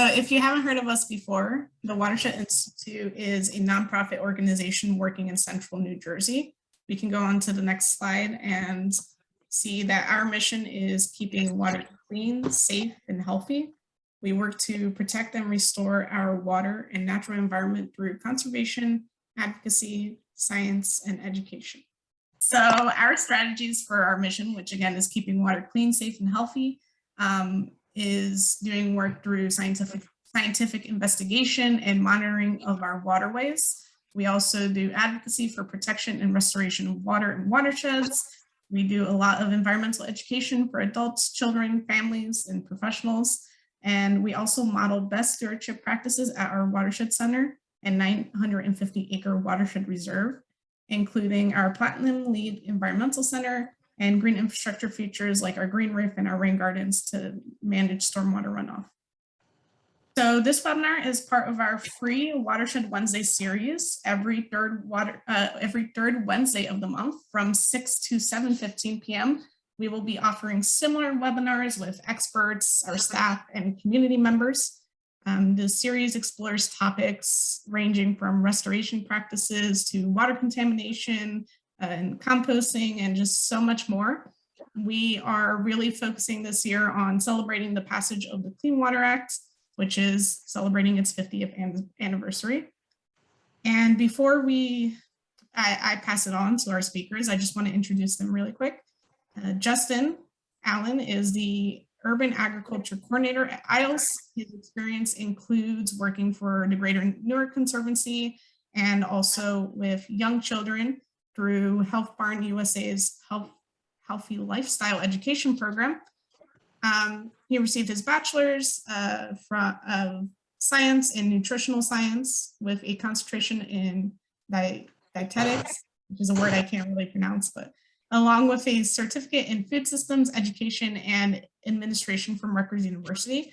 So if you haven't heard of us before, the Watershed Institute is a nonprofit organization working in central New Jersey. We can go on to the next slide and see that our mission is keeping water clean, safe, and healthy. We work to protect and restore our water and natural environment through conservation, advocacy, science, and education. So our strategies for our mission, which again is keeping water clean, safe, and healthy, is doing work through scientific investigation and monitoring of our waterways. We also do advocacy for protection and restoration of water and watersheds. We do a lot of environmental education for adults, children, families, and professionals. And we also model best stewardship practices at our Watershed Center and 950-acre watershed reserve, including our Platinum LEED Environmental Center and green infrastructure features like our green roof and our rain gardens to manage stormwater runoff. So this webinar is part of our free Watershed Wednesday series every third Wednesday of the month from 6 to 7:15 p.m. We will be offering similar webinars with experts, our staff, and community members. The series explores topics ranging from restoration practices to water contamination, and composting, and just so much more. We are really focusing this year on celebrating the passage of the Clean Water Act, which is celebrating its 50th anniversary. And before I pass it on to our speakers, I just want to introduce them really quick. Justin Allen is the Urban Agriculture Coordinator at Isles. His experience includes working for the Greater Newark Conservancy and also with young children through Health Barn USA's Healthy Lifestyle Education Program. He received his bachelor's from science in nutritional science with a concentration in dietetics, which is a word I can't really pronounce, but along with a certificate in food systems, education, and administration from Rutgers University.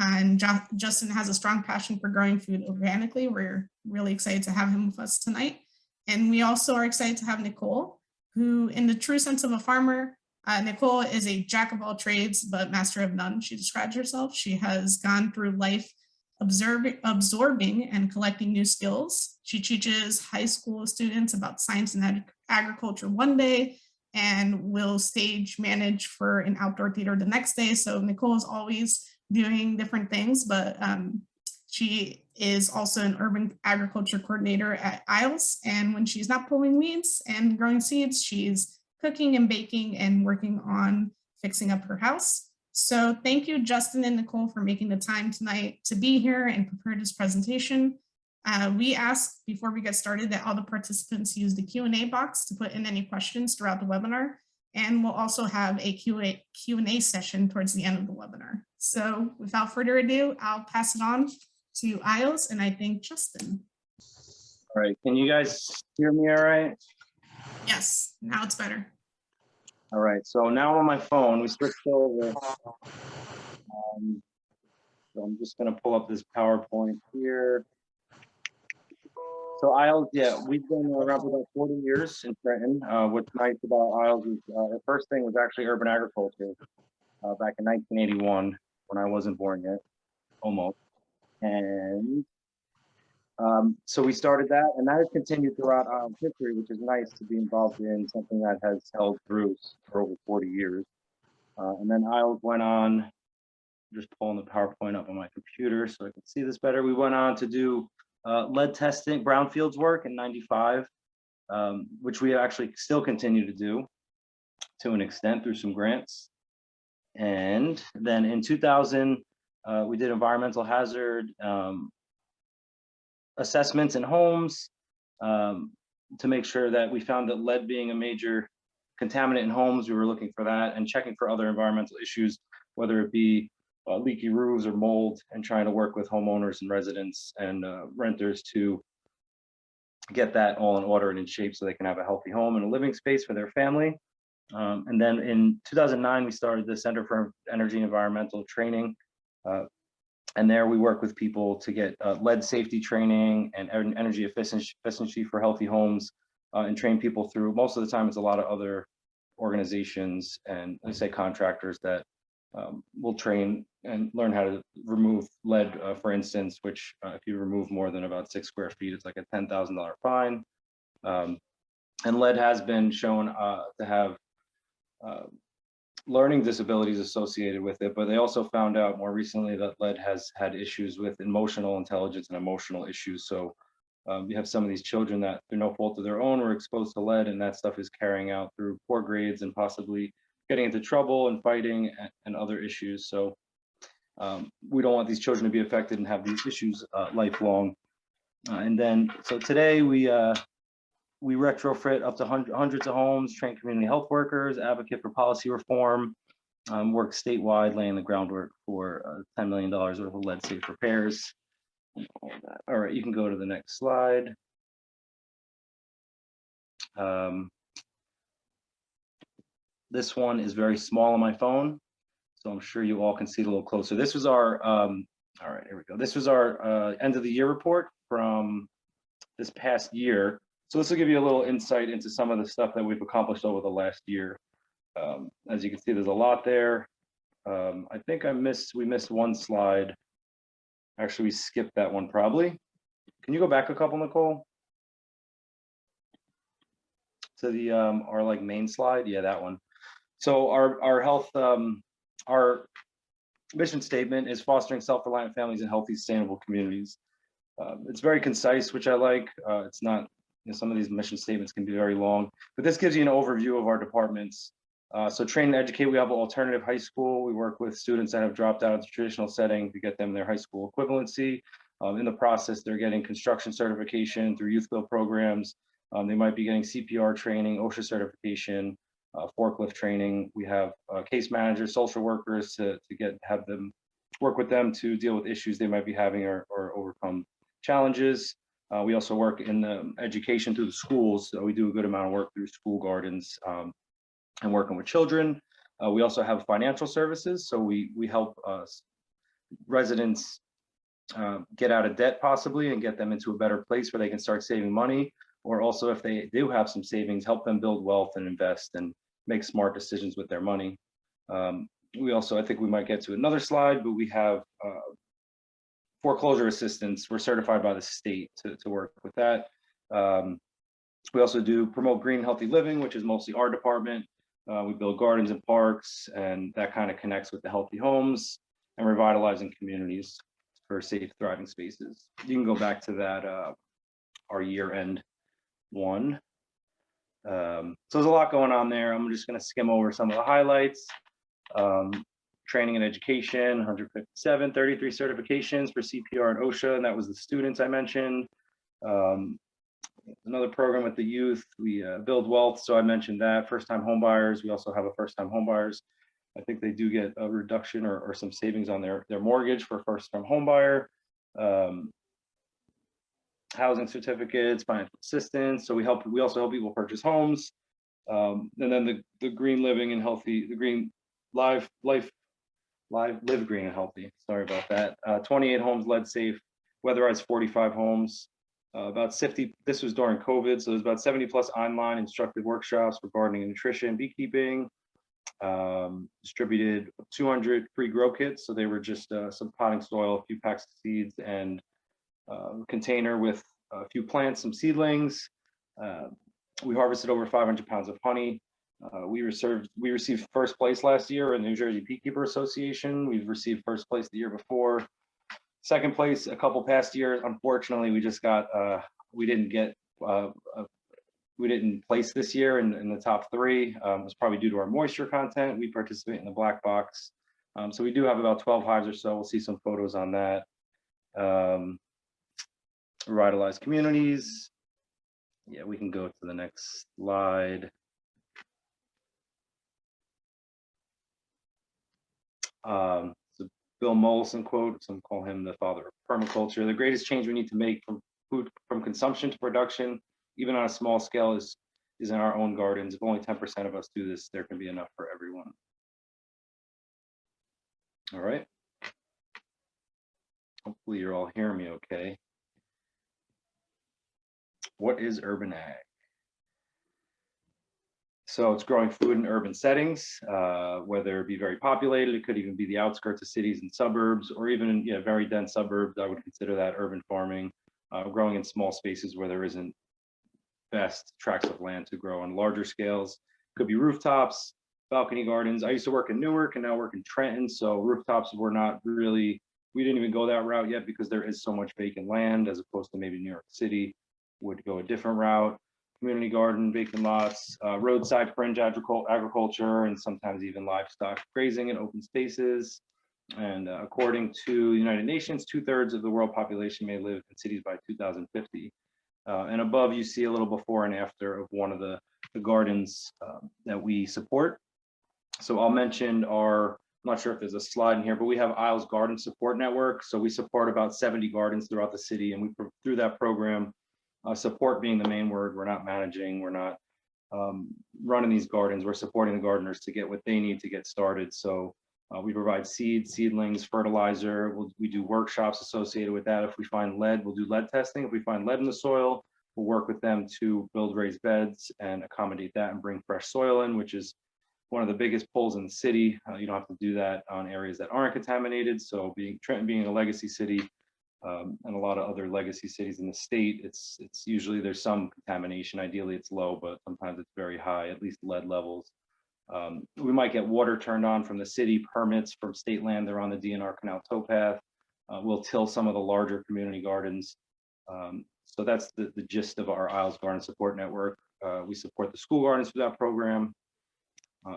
And Justin has a strong passion for growing food organically. We're really excited to have him with us tonight. And we also are excited to have Nicole, who in the true sense of a farmer, Nicole is a jack of all trades, but master of none, she describes herself. She has gone through life absorbing and collecting new skills. She teaches high school students about science and agriculture one day and will stage manage for an outdoor theater the next day. So Nicole is always doing different things, but she is also an urban agriculture coordinator at Isles. And when she's not pulling weeds and growing seeds, she's cooking and baking and working on fixing up her house. So thank you, Justin and Nicole, for making the time tonight to be here and prepare this presentation. We ask before we get started that all the participants use the Q&A box to put in any questions throughout the webinar. And we'll also have a Q&A session towards the end of the webinar. So without further ado, I'll pass it on to Isles and I think Justin. All right, can you guys hear me all right? Yes, now it's better. All right, so now on my phone, we switched over. So I'm just gonna pull up this PowerPoint here. So Isles, yeah, we've been around for about 40 years in Trenton. What's nice about Isles is the first thing was actually urban agriculture back in 1981 when I wasn't born yet, almost. And so we started that, and that has continued throughout history, which is nice to be involved in something that has held through for over 40 years. And then Isles went on, just pulling the PowerPoint up on my computer so I can see this better. We went on to do lead testing, brownfields work in '95, which we actually still continue to do to an extent through some grants. And then in 2000, we did environmental hazard assessments in homes to make sure that we found that lead being a major contaminant in homes, we were looking for that and checking for other environmental issues, whether it be leaky roofs or mold, and trying to work with homeowners and residents and renters to get that all in order and in shape so they can have a healthy home and a living space for their family. And then in 2009, we started the Center for Energy and Environmental Training. And there we work with people to get lead safety training and energy efficiency for healthy homes, and train people through. Most of the time, it's a lot of other organizations and let's say contractors that will train and learn how to remove lead, for instance, which if you remove more than about 6 square feet, it's like a $10,000 fine. And lead has been shown to have learning disabilities associated with it, but they also found out more recently that lead has had issues with emotional intelligence and emotional issues. So you have some of these children that through no fault of their own were exposed to lead, and that stuff is carrying out through poor grades and possibly getting into trouble and fighting and other issues. So we don't want these children to be affected and have these issues lifelong. And then, so today we retrofit up to hundreds of homes, train community health workers, advocate for policy reform, work statewide, laying the groundwork for $10 million worth of lead safe repairs. All right, you can go to the next slide. This one is very small on my phone, so I'm sure you all can see it a little closer. This was our, all right, here we go. This was our end of the year report from this past year. So this will give you a little insight into some of the stuff that we've accomplished over the last year. As you can see, there's a lot there. I think we missed one slide. Actually, we skipped that one probably. Can you go back a couple, Nicole? To the our like main slide, yeah, that one. So our health, our mission statement is fostering self-reliant families and healthy, sustainable communities. It's very concise, which I like. It's not, you know, some of these mission statements can be very long, but this gives you an overview of our departments. So train and educate, we have an alternative high school. We work with students that have dropped out of the traditional setting to get them their high school equivalency. In the process, they're getting construction certification through youth build programs. They might be getting CPR training, OSHA certification, forklift training. We have case managers, social workers to have them work with them to deal with issues they might be having or overcome challenges. We also work in the education through the schools. So we do a good amount of work through school gardens and working with children. We also have financial services. So we help residents get out of debt possibly and get them into a better place where they can start saving money. Or also if they do have some savings, help them build wealth and invest and make smart decisions with their money. We also, I think we might get to another slide, but we have foreclosure assistance. We're certified by the state to work with that. We also do promote green, healthy living, which is mostly our department. We build gardens and parks, and that kind of connects with the healthy homes and revitalizing communities for safe, thriving spaces. You can go back to that, our year-end one. So there's a lot going on there. I'm just going to skim over some of the highlights. Training and education, 157, 33 certifications for CPR and OSHA, and that was the students I mentioned. Another program with the youth, we build wealth, so I mentioned that. First-time home buyers, we also have a first-time home buyers. I think they do get a reduction or some savings on their mortgage for first-time home buyer. Housing certificates, financial assistance. So we also help people purchase homes. And then the green living and healthy, the green live live green and healthy. Sorry about that. 28 homes lead safe, weatherized 45 homes. About 50, this was during COVID, so there's about 70 plus online instructive workshops for gardening and nutrition, beekeeping. Distributed 200 free grow kits. So they were just some potting soil, a few packs of seeds, and container with a few plants, some seedlings. We harvested over 500 pounds of honey. We received first place last year in the New Jersey Beekeeper Association. We've received first place the year before. Second place a couple past years. Unfortunately, we just got we didn't place this year in the top 3. It was probably due to our moisture content. We participate in the black box. So we do have about 12 hives or so. We'll see some photos on that. Revitalize communities. Yeah, we can go to the next slide. So Bill Mollison quote, some call him the father of permaculture. The greatest change we need to make from consumption to production, even on a small scale, is in our own gardens. If only 10% of us do this, there can be enough for everyone. All right. Hopefully you're all hearing me okay. What is urban ag? So it's growing food in urban settings, whether it be very populated, it could even be the outskirts of cities and suburbs, or even in very dense suburbs. I would consider that urban farming. Growing in small spaces where there isn't vast tracts of land to grow on larger scales. Could be rooftops, balcony gardens. I used to work in Newark and now work in Trenton. So rooftops were not really, we didn't even go that route yet because there is so much vacant land as opposed to maybe New York City would go a different route. Community garden, vacant lots, roadside fringe agriculture, and sometimes even livestock grazing in open spaces. And according to the United Nations, 2/3 of the world population may live in cities by 2050. And above, you see a little before and after of one of the gardens that we support. So I'll mention our, I'm not sure if there's a slide in here, but we have Isles Garden Support Network. So we support about 70 gardens throughout the city, and we, through that program, support being the main word, we're not managing, we're not running these gardens, we're supporting the gardeners to get what they need to get started. So we provide seeds, seedlings, fertilizer. We do workshops associated with that. If we find lead, we'll do lead testing. If we find lead in the soil, we'll work with them to build raised beds and accommodate that and bring fresh soil in, which is one of the biggest pulls in the city. You don't have to do that on areas that aren't contaminated. So Trenton being a legacy city, and a lot of other legacy cities in the state, it's usually there's some contamination. Ideally it's low, but sometimes it's very high, at least lead levels. We might get water turned on from the city, permits from state land. They're on the DNR Canal towpath. We'll till some of the larger community gardens. So that's the gist of our Isles Garden Support Network. We support the school gardens through that program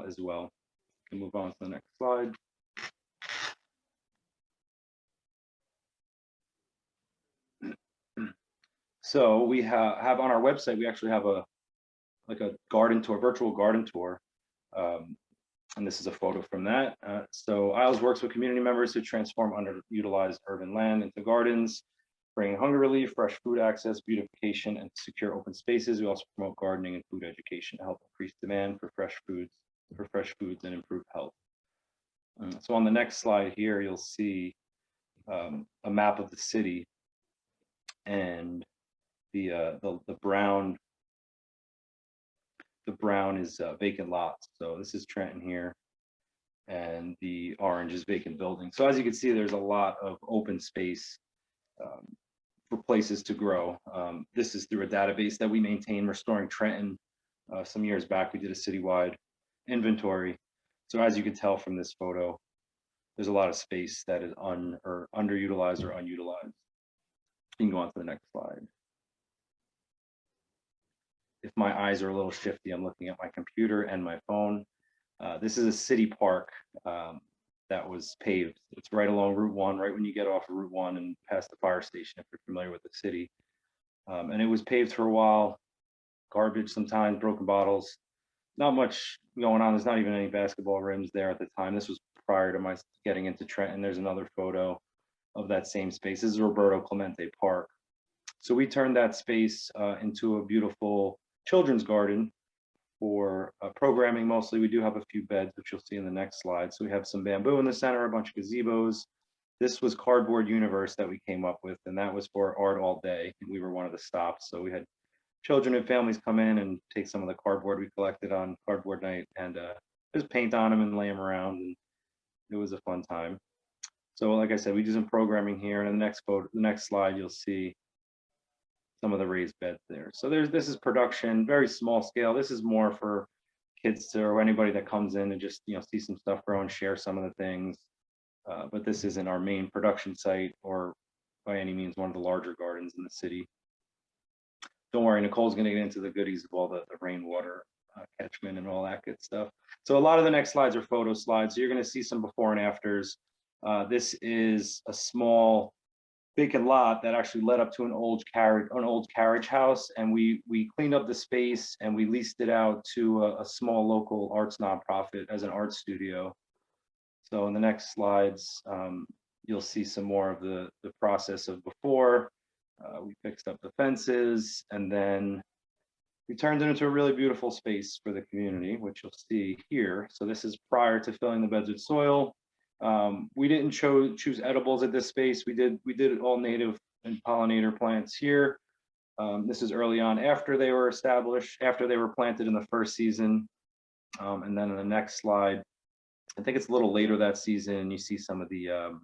as well. We can move on to the next slide. So we have on our website, we actually have a garden tour, virtual garden tour. And this is a photo from that. So Isles works with community members to transform underutilized urban land into gardens, bringing hunger relief, fresh food access, beautification, and secure open spaces. We also promote gardening and food education to help increase demand for fresh foods and improve health. So on the next slide here, you'll see a map of the city, and the brown is vacant lots. So this is Trenton here, and the orange is vacant buildings. So as you can see, there's a lot of open space for places to grow. This is through a database that we maintain, Restoring Trenton. Some years back, we did a citywide inventory. So as you can tell from this photo, there's a lot of space that is underutilized or unutilized. You can go on to the next slide. If my eyes are a little shifty, I'm looking at my computer and my phone. This is a city park that was paved. It's right along Route 1, right when you get off of Route 1 and past the fire station, if you're familiar with the city. And it was paved for a while. Garbage sometimes, broken bottles. Not much going on. There's not even any basketball rims there at the time. This was prior to my getting into Trenton. There's another photo of that same space. This is Roberto Clemente Park. So we turned that space into a beautiful children's garden for programming mostly. We do have a few beds, which you'll see in the next slide. So we have some bamboo in the center, a bunch of gazebos. This was Cardboard Universe that we came up with, and that was for art all day. And we were one of the stops. So we had children and families come in and take some of the cardboard we collected on cardboard night and just paint on them and lay them around. And it was a fun time. So like I said, we do some programming here. And in the next slide, you'll see some of the raised beds there. So this is production, very small scale. This is more for kids or anybody that comes in and just see some stuff grow and share some of the things. But this isn't our main production site or by any means one of the larger gardens in the city. Don't worry, Nicole's going to get into the goodies of all the rainwater catchment and all that good stuff. So a lot of the next slides are photo slides. So you're going to see some before and afters. This is a small vacant lot that actually led up to an old carriage house, and we cleaned up the space and we leased it out to a small local arts nonprofit as an art studio. So in the next slides, you'll see some more of the process of before. We fixed up the fences, and then we turned it into a really beautiful space for the community, which you'll see here. So this is prior to filling the beds with soil. We didn't choose edibles at this space. We did all native and pollinator plants here. This is early on after they were established, after they were planted in the first season. And then in the next slide, I think it's a little later that season, you see some of the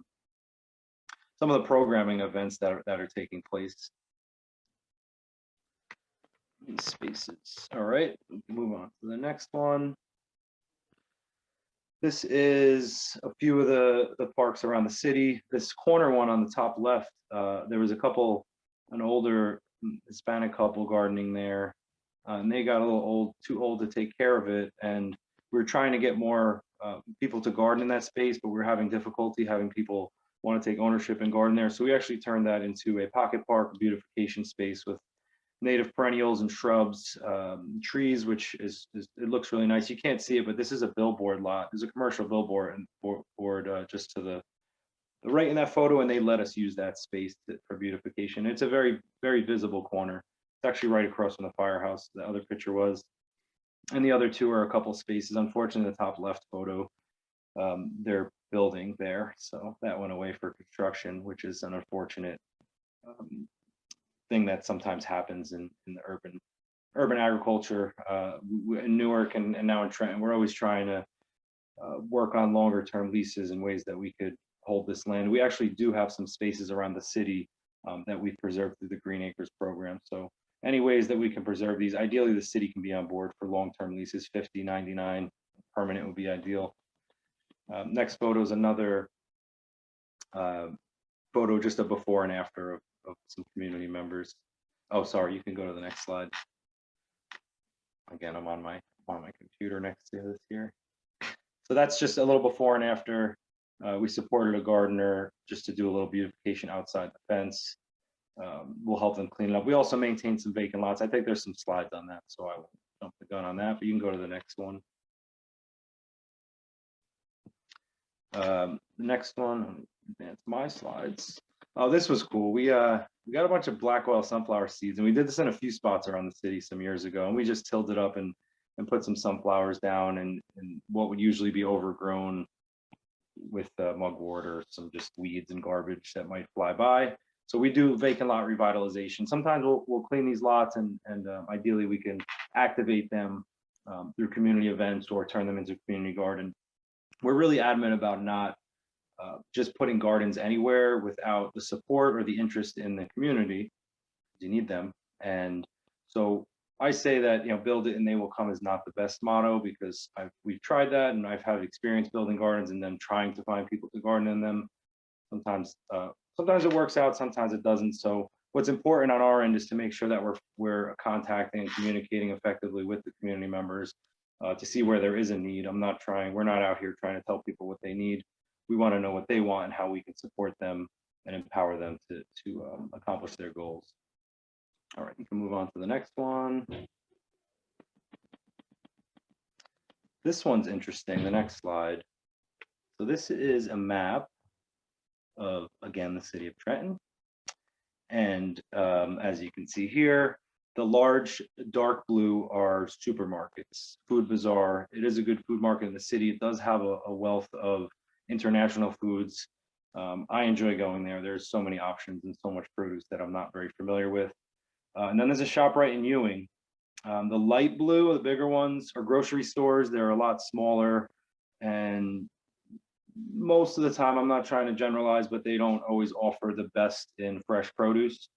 programming events that are taking place. These spaces. All right, we can move on to the next one. This is a few of the parks around the city. This corner one on the top left, there was an older Hispanic couple gardening there, and they got a little too old to take care of it. And we're trying to get more people to garden in that space, but we're having difficulty having people want to take ownership and garden there. So we actually turned that into a pocket park beautification space with native perennials and shrubs, trees, which is it looks really nice. You can't see it, but this is a billboard lot. There's a commercial billboard and just to the right in that photo, and they let us use that space for beautification. It's a very, very visible corner. It's actually right across from the firehouse. The other picture was, and the other two are a couple spaces. Unfortunately, the top left photo, they're building there, so that went away for construction, which is an unfortunate thing that sometimes happens in the urban agriculture in Newark and now in Trenton. We're always trying to work on longer term leases and ways that we could hold this land. We actually do have some spaces around the city that we've preserved through the Green Acres program. So any ways that we can preserve these, ideally the city can be on board for long-term leases. 50, 99, permanent would be ideal. Next photo is another photo, just a before and after of some community members. Oh, sorry, you can go to the next slide. Again, I'm on my computer next to this here. So that's just a little before and after. We supported a gardener just to do a little beautification outside the fence. We'll help them clean it up. We also maintain some vacant lots. I think there's some slides on that, so I won't jump the gun on that, but you can go to the next one. The next one, advance my slides. Oh, this was cool. We got a bunch of black oil sunflower seeds, and we did this in a few spots around the city some years ago, and we just tilled it up and put some sunflowers down and what would usually be overgrown with mugwort or some just weeds and garbage that might fly by. So we do vacant lot revitalization. Sometimes we'll clean these lots and ideally we can activate them through community events or turn them into a community garden. We're really adamant about not just putting gardens anywhere without the support or the interest in the community. You need them. And so I say that, build it and they will come is not the best motto, because we've tried that and I've had experience building gardens and then trying to find people to garden in them. Sometimes it works out, sometimes it doesn't. So what's important on our end is to make sure that we're contacting and communicating effectively with the community members to see where there is a need. We're not out here trying to tell people what they need. We want to know what they want and how we can support them and empower them to accomplish their goals. All right, you can move on to the next one. This one's interesting, the next slide. So this is a map of, again, the city of Trenton. And as you can see here, the large dark blue are supermarkets, Food Bazaar. It is a good food market in the city. It does have a wealth of international foods. I enjoy going there. There's so many options and so much produce that I'm not very familiar with. And then there's a ShopRite in Ewing. The light blue, the bigger ones, are grocery stores. They're a lot smaller, and most of the time, I'm not trying to generalize, but they don't always offer the best in fresh produce.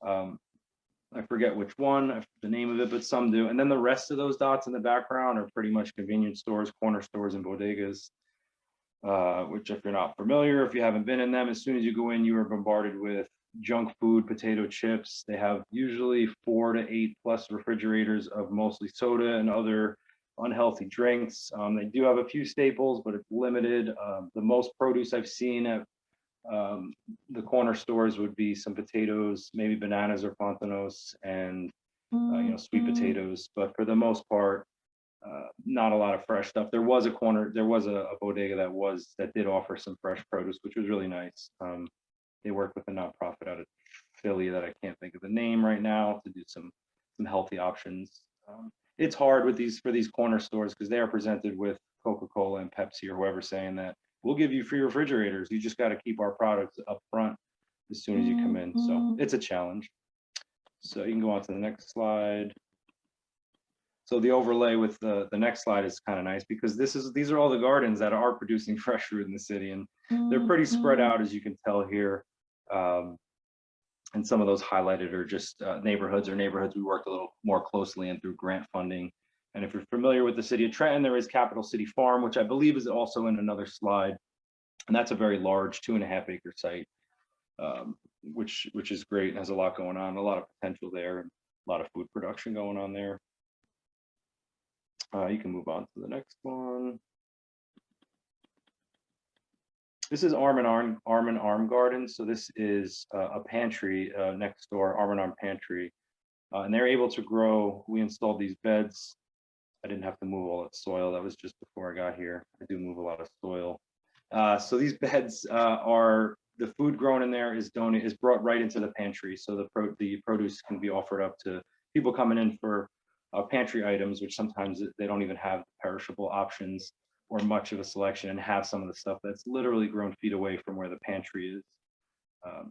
I forget which one, the name of it, but some do. And then the rest of those dots in the background are pretty much convenience stores, corner stores, and bodegas, which if you're not familiar, if you haven't been in them, as soon as you go in, you are bombarded with junk food, potato chips. They have usually 4 to 8 plus refrigerators of mostly soda and other unhealthy drinks. They do have a few staples, but it's limited. The most produce I've seen at the corner stores would be some potatoes, maybe bananas or fontanos, and sweet potatoes. But for the most part, not a lot of fresh stuff. There was a bodega that did offer some fresh produce, which was really nice. They work with a nonprofit out of Philly that I can't think of the name right now to do some healthy options. It's hard for these corner stores because they are presented with Coca-Cola and Pepsi or whoever saying that we'll give you free refrigerators. You just got to keep our products up front as soon as you come in. So it's a challenge. So you can go on to the next slide. So the overlay with the next slide is kind of nice because these are all the gardens that are producing fresh fruit in the city, and they're pretty spread out, as you can tell here. And some of those highlighted are just neighborhoods we worked a little more closely in through grant funding. And if you're familiar with the city of Trenton, there is Capital City Farm, which I believe is also in another slide. And that's a very large 2.5 acre site, which is great and has a lot going on, a lot of potential there, and a lot of food production going on there. You can move on to the next one. This is Arm and Arm Garden. So this is a pantry next door, Arm and Arm Pantry. And they're able to grow. We installed these beds. I didn't have to move all that soil. That was just before I got here. I do move a lot of soil. So these beds are, the food grown in there is brought right into the pantry. So the produce can be offered up to people coming in for pantry items, which sometimes they don't even have perishable options or much of a selection, and have some of the stuff that's literally grown feet away from where the pantry is.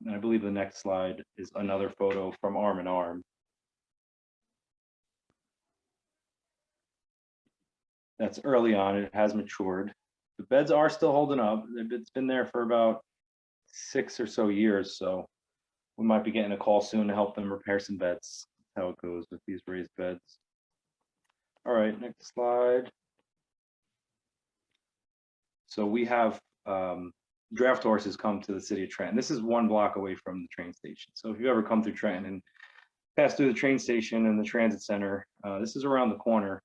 And I believe the next slide is another photo from Arm and Arm. That's early on, it has matured. The beds are still holding up. It's been there for about 6 or so years, so we might be getting a call soon to help them repair some beds. That's how it goes with these raised beds. All right, next slide. So we have draft horses come to the city of Trenton. This is 1 block away from the train station. So if you ever come through Trenton and pass through the train station and the transit center, this is around the corner.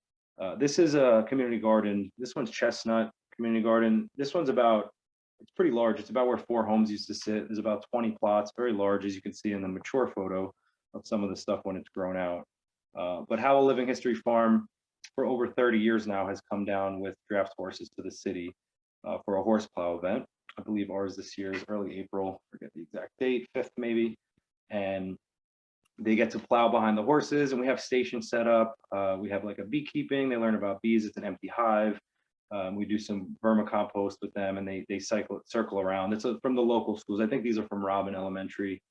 This is a community garden. This one's Chestnut Community Garden. This one's it's pretty large. It's about where 4 homes used to sit. There's about 20 plots, very large, as you can see in the mature photo of some of the stuff when it's grown out. But How a Living History Farm for over 30 years now has come down with draft horses to the city for a horseplow event. I believe ours this year is early April, forget the exact date, 5th maybe. And they get to plow behind the horses, and we have stations set up. We have like a beekeeping. They learn about bees. It's an empty hive. We do some vermicompost with them, and they circle around. It's from the local schools. I think these are from Robin Elementary.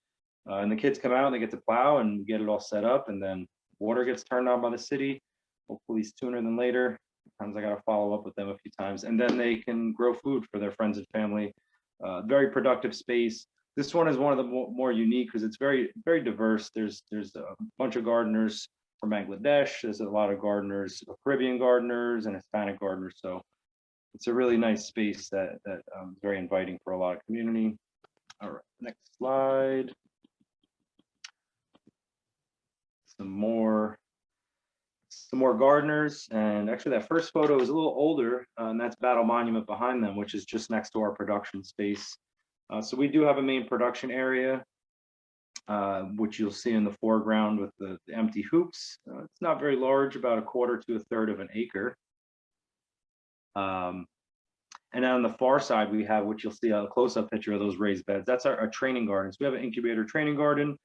And the kids come out and they get to plow and get it all set up, and then water gets turned on by the city, hopefully sooner than later. Sometimes I got to follow up with them a few times, and then they can grow food for their friends and family. Very productive space. This one is one of the more unique because it's very, very diverse. There's a bunch of gardeners from Bangladesh. There's a lot of gardeners, Caribbean gardeners and Hispanic gardeners. So it's a really nice space that is very inviting for a lot of community. All right, next slide. Some more gardeners, and actually that first photo is a little older, and that's Battle Monument behind them, which is just next to our production space. So we do have a main production area, which you'll see in the foreground with the empty hoops. It's not very large, about 1/4 to 1/3 of an acre. And then on the far side, we have, which you'll see a close-up picture of those raised beds. That's our training gardens. We have an incubator training garden,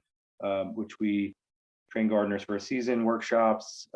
which we train gardeners for a season, workshops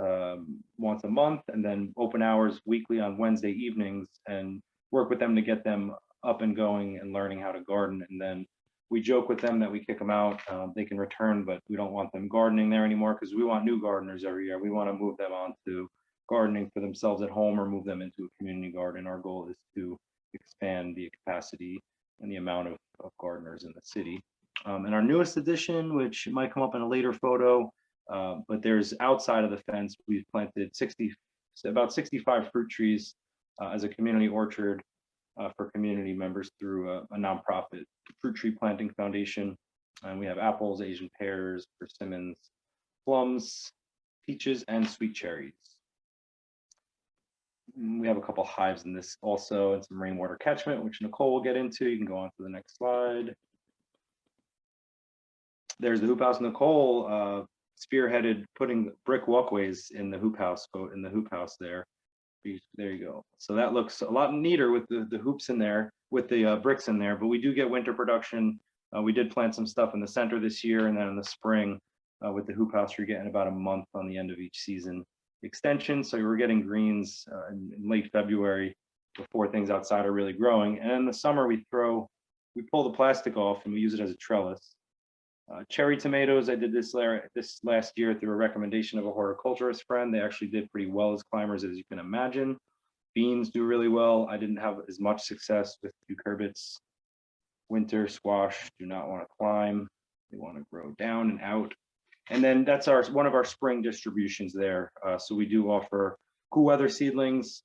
once a month, and then open hours weekly on Wednesday evenings, and work with them to get them up and going and learning how to garden. And then we joke with them that we kick them out. They can return, but we don't want them gardening there anymore because we want new gardeners every year. We want to move them on to gardening for themselves at home or move them into a community garden. Our goal is to expand the capacity and the amount of gardeners in the city. And our newest addition, which might come up in a later photo, but there's outside of the fence, we've planted about 65 fruit trees as a community orchard for community members through a nonprofit fruit tree planting foundation. And we have apples, Asian pears, persimmons, plums, peaches, and sweet cherries. We have a couple hives in this also, and some rainwater catchment, which Nicole will get into. You can go on to the next slide. There's the hoop house. Nicole spearheaded putting brick walkways in the hoop house there. There you go. So that looks a lot neater with the hoops in there, with the bricks in there, but we do get winter production. We did plant some stuff in the center this year, and then in the spring with the hoop house, you're getting about a month on the end of each season extension. So we're getting greens in late February before things outside are really growing. And in the summer, we pull the plastic off and we use it as a trellis. Cherry tomatoes, I did this last year through a recommendation of a horticulturist friend. They actually did pretty well as climbers, as you can imagine. Beans do really well. I didn't have as much success with cucurbits. Winter squash do not want to climb. They want to grow down and out. And then that's one of our spring distributions there. So we do offer cool weather seedlings.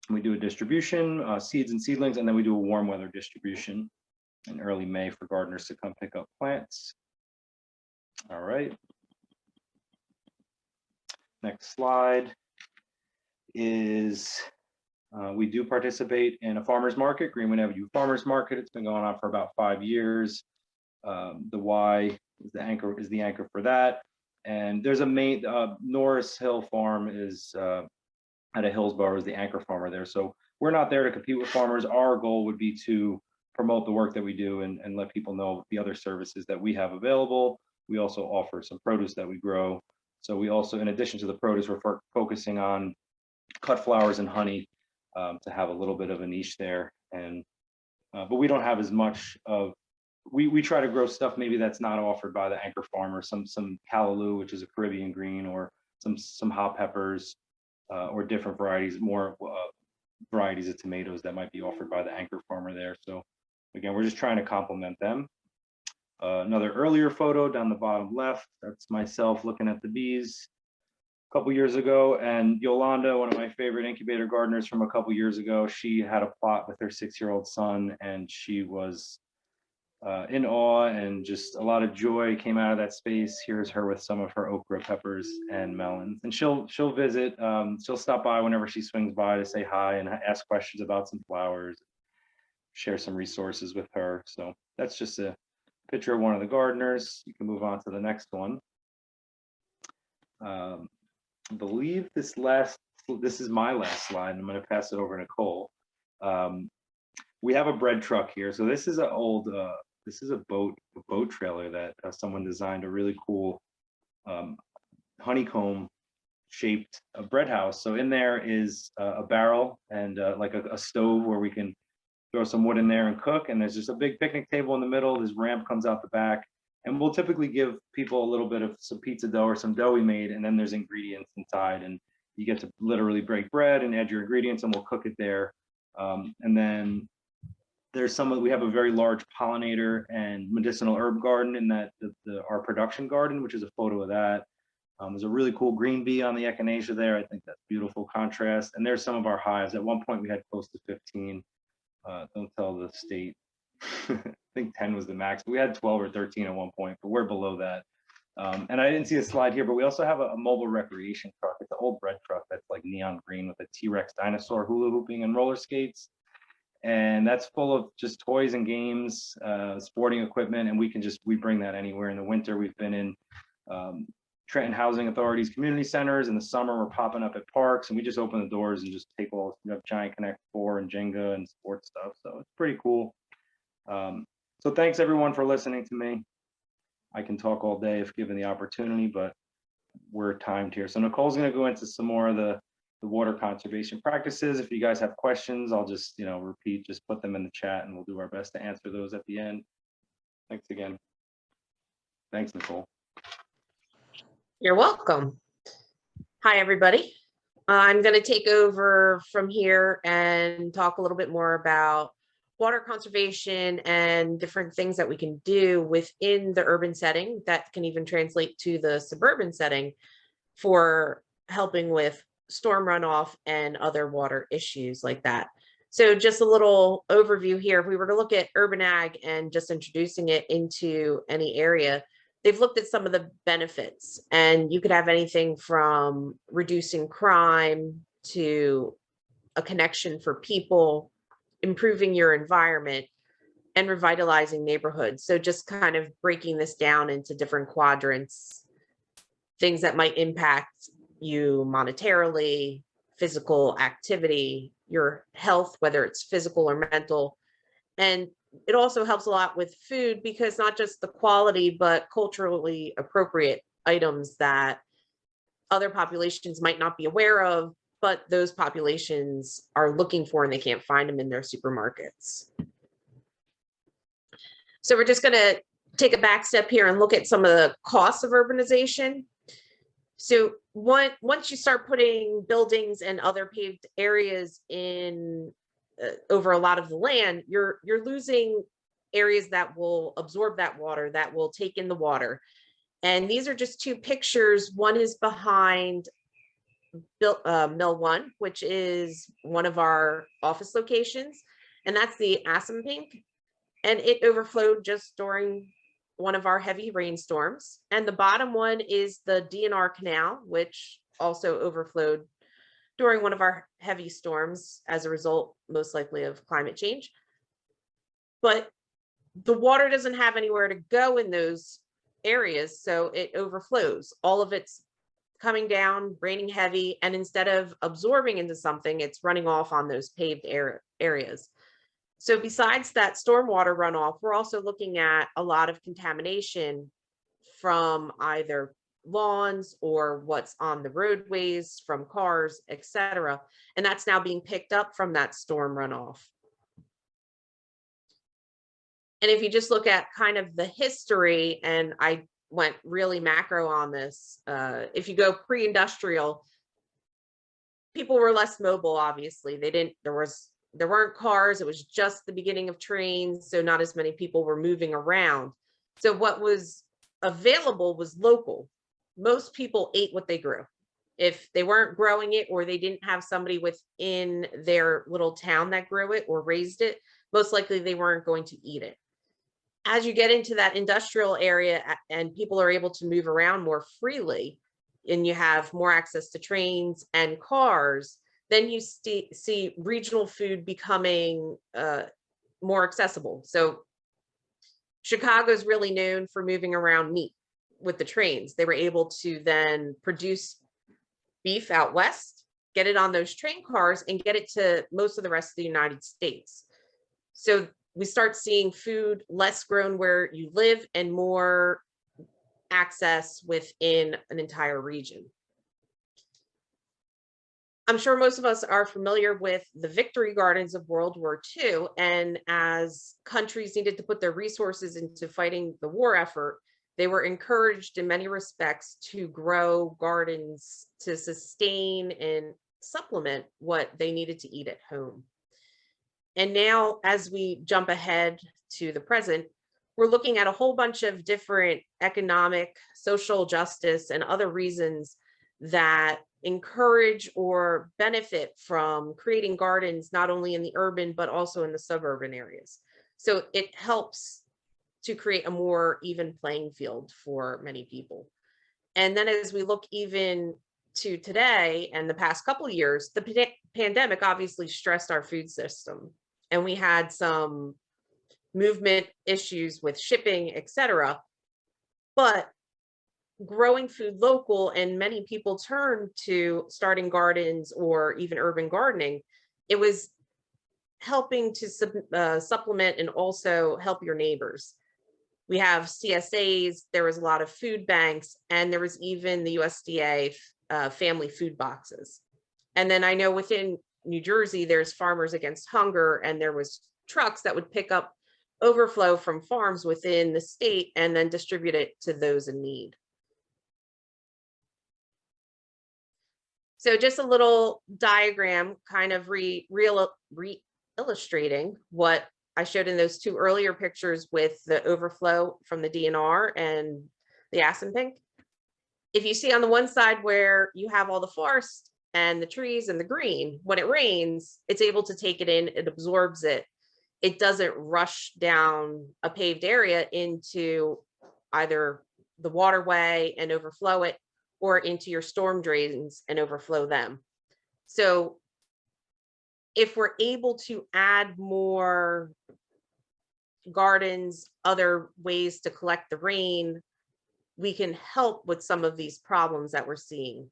We do a distribution, seeds and seedlings, and then we do a warm weather distribution in early May for gardeners to come pick up plants. All right. Next slide is we do participate in a farmer's market, Greenwood Avenue Farmers Market. It's been going on for about 5 years. The Y is the anchor for that. And there's a main Norris Hill Farm is out of Hillsborough is the anchor farmer there. So we're not there to compete with farmers. Our goal would be to promote the work that we do and let people know the other services that we have available. We also offer some produce that we grow. So we also, in addition to the produce, we're focusing on cut flowers and honey to have a little bit of a niche there. And but we don't have as much of, we try to grow stuff maybe that's not offered by the anchor farmer, some callaloo, which is a Caribbean green, or some hot peppers, or different varieties, more varieties of tomatoes that might be offered by the anchor farmer there. So again, we're just trying to complement them. Another earlier photo down the bottom left, that's myself looking at the bees a couple years ago. And Yolanda, one of my favorite incubator gardeners from a couple years ago, she had a plot with her 6-year-old son, and she was in awe, and just a lot of joy came out of that space. Here's her with some of her okra, peppers, and melons. And she'll visit, she'll stop by whenever she swings by to say hi and ask questions about some flowers, share some resources with her. So that's just a picture of one of the gardeners. You can move on to the next one. I believe this is my last slide, and I'm going to pass it over to Nicole. We have a bread truck here. So this is an old, this is a boat trailer that someone designed, a really cool honeycomb shaped bread house. So in there is a barrel and like a stove where we can throw some wood in there and cook. And there's just a big picnic table in the middle. This ramp comes out the back. And we'll typically give people a little bit of some pizza dough or some dough we made, and then there's ingredients inside, and you get to literally break bread and add your ingredients, and we'll cook it there. And then there's we have a very large pollinator and medicinal herb garden in that our production garden, which is a photo of that. There's a really cool green bee on the echinacea there. I think that's beautiful contrast. And there's some of our hives. At one point we had close to 15. Don't tell the state. I think 10 was the max. We had 12 or 13 at one point, but we're below that. And I didn't see a slide here, but we also have a mobile recreation truck. It's an old bread truck that's like neon green with a T-Rex dinosaur hula hooping and roller skates. And that's full of just toys and games, sporting equipment. And we bring that anywhere. In the winter, we've been in Trenton Housing Authority's community centers. In the summer, we're popping up at parks, and we just open the doors and just take all, Giant Connect 4 and Jenga and sports stuff. So it's pretty cool. So thanks everyone for listening to me. I can talk all day if given the opportunity, but we're timed here. So Nicole's going to go into some more of the water conservation practices. If you guys have questions, I'll just, repeat, just put them in the chat, and we'll do our best to answer those at the end. Thanks again. Thanks, Nicole. You're welcome. Hi, everybody. I'm going to take over from here and talk a little bit more about water conservation and different things that we can do within the urban setting that can even translate to the suburban setting for helping with storm runoff and other water issues like that. So just a little overview here. If we were to look at urban ag and just introducing it into any area, they've looked at some of the benefits, and you could have anything from reducing crime to a connection for people, improving your environment, and revitalizing neighborhoods. So just kind of breaking this down into different quadrants, things that might impact you monetarily, physical activity, your health, whether it's physical or mental. And it also helps a lot with food, because not just the quality, but culturally appropriate items that other populations might not be aware of, but those populations are looking for and they can't find them in their supermarkets. So we're just going to take a back step here and look at some of the costs of urbanization. So once you start putting buildings and other paved areas in over a lot of the land, you're losing areas that will absorb that water, that will take in the water. And these are just two pictures. One is behind Mill 1, which is one of our office locations, and that's the Assunpink, and it overflowed just during one of our heavy rainstorms. And the bottom one is the DNR Canal, which also overflowed during one of our heavy storms as a result, most likely, of climate change. But the water doesn't have anywhere to go in those areas, so it overflows. All of it's coming down, raining heavy, and instead of absorbing into something, it's running off on those paved areas. So besides that stormwater runoff, we're also looking at a lot of contamination from either lawns or what's on the roadways from cars, etc. And that's now being picked up from that storm runoff. And if you just look at kind of the history, and I went really macro on this, if you go pre-industrial, people were less mobile, obviously. There weren't cars, it was just the beginning of trains, so not as many people were moving around. So what was available was local. Most people ate what they grew. If they weren't growing it, or they didn't have somebody within their little town that grew it or raised it, most likely they weren't going to eat it. As you get into that industrial area and people are able to move around more freely, and you have more access to trains and cars, then you see regional food becoming more accessible. So Chicago's really known for moving around meat with the trains. They were able to then produce beef out west, get it on those train cars, and get it to most of the rest of the United States. So we start seeing food less grown where you live and more access within an entire region. I'm sure most of us are familiar with the Victory Gardens of World War II, and as countries needed to put their resources into fighting the war effort, they were encouraged in many respects to grow gardens to sustain and supplement what they needed to eat at home. And now, as we jump ahead to the present, we're looking at a whole bunch of different economic, social justice, and other reasons that encourage or benefit from creating gardens, not only in the urban, but also in the suburban areas. So it helps to create a more even playing field for many people. And then as we look even to today and the past couple of years, the pandemic obviously stressed our food system, and we had some movement issues with shipping, etc. But growing food local, and many people turn to starting gardens or even urban gardening, it was helping to supplement and also help your neighbors. We have CSAs, there was a lot of food banks, and there was even the USDA family food boxes. And then I know within New Jersey, there's Farmers Against Hunger, and there was trucks that would pick up overflow from farms within the state and then distribute it to those in need. So just a little diagram kind of illustrating what I showed in those two earlier pictures with the overflow from the DNR and the Assunpink. If you see on the one side where you have all the forest and the trees and the green, when it rains, it's able to take it in, it absorbs it. It doesn't rush down a paved area into either the waterway and overflow it, or into your storm drains and overflow them. So if we're able to add more gardens, other ways to collect the rain, we can help with some of these problems that we're seeing.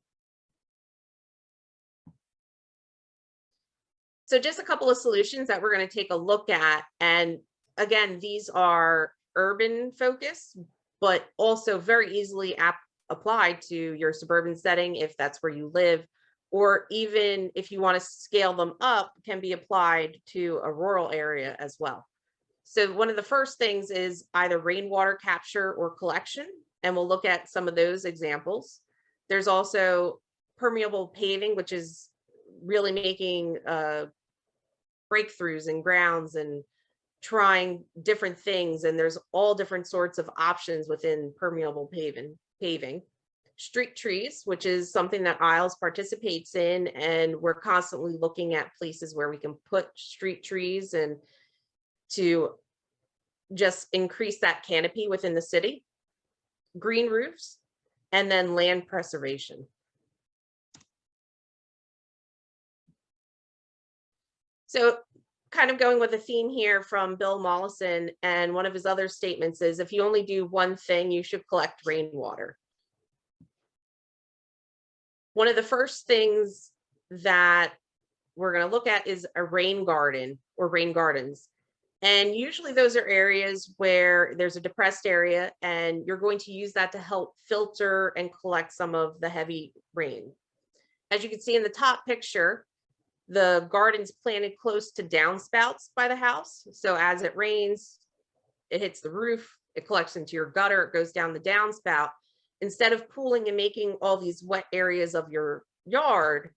So just a couple of solutions that we're going to take a look at. And again, these are urban focused, but also very easily applied to your suburban setting if that's where you live, or even if you want to scale them up, can be applied to a rural area as well. So one of the first things is either rainwater capture or collection, and we'll look at some of those examples. There's also permeable paving, which is really making breakthroughs in grounds and trying different things. And there's all different sorts of options within permeable paving. Street trees, which is something that Isles participates in, and we're constantly looking at places where we can put street trees and to just increase that canopy within the city. Green roofs, and then land preservation. So kind of going with a theme here from Bill Mollison, and one of his other statements is, if you only do one thing, you should collect rainwater. One of the first things that we're going to look at is a rain garden or rain gardens. And usually those are areas where there's a depressed area, and you're going to use that to help filter and collect some of the heavy rain. As you can see in the top picture, the garden's planted close to downspouts by the house. So as it rains, it hits the roof, it collects into your gutter, it goes down the downspout. Instead of pooling and making all these wet areas of your yard,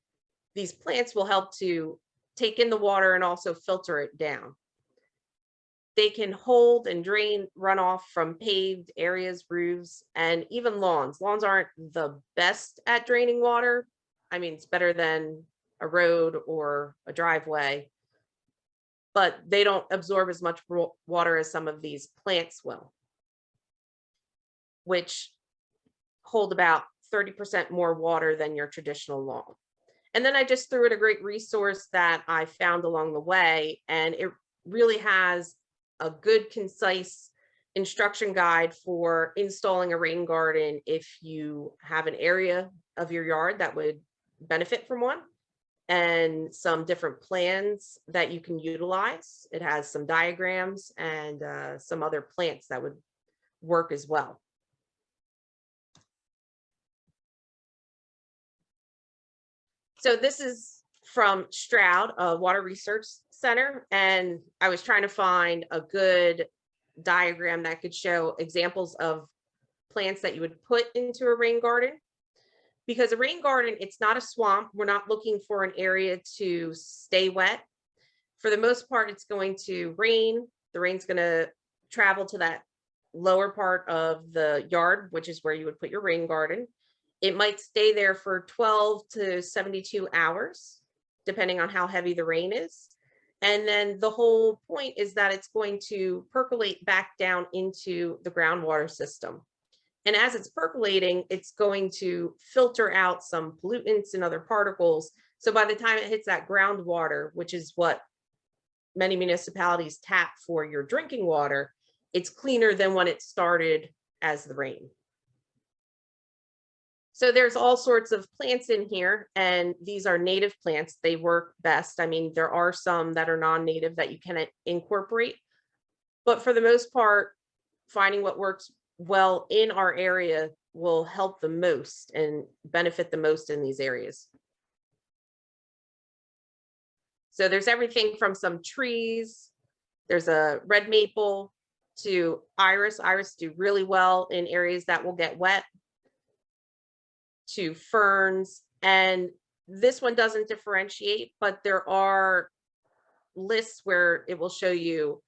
these plants will help to take in the water and also filter it down. They can hold and drain runoff from paved areas, roofs, and even lawns. Lawns aren't the best at draining water. I mean, it's better than a road or a driveway, but they don't absorb as much water as some of these plants will, which hold about 30% more water than your traditional lawn. And then I just threw in a great resource that I found along the way, and it really has a good, concise instruction guide for installing a rain garden if you have an area of your yard that would benefit from one, and some different plans that you can utilize. It has some diagrams and some other plants that would work as well. So this is from Stroud, a water research center, and I was trying to find a good diagram that could show examples of plants that you would put into a rain garden. Because a rain garden, it's not a swamp. We're not looking for an area to stay wet. For the most part, it's going to rain. The rain's going to travel to that lower part of the yard, which is where you would put your rain garden. It might stay there for 12 to 72 hours, depending on how heavy the rain is. And then the whole point is that it's going to percolate back down into the groundwater system. And as it's percolating, it's going to filter out some pollutants and other particles. So by the time it hits that groundwater, which is what many municipalities tap for your drinking water, it's cleaner than when it started as the rain. So there's all sorts of plants in here, and these are native plants. They work best. I mean, there are some that are non-native that you can incorporate, but for the most part, finding what works well in our area will help the most and benefit the most in these areas. So there's everything from some trees, there's a red maple, to iris. Iris do really well in areas that will get wet, to ferns. And this one doesn't differentiate, but there are lists where it will show you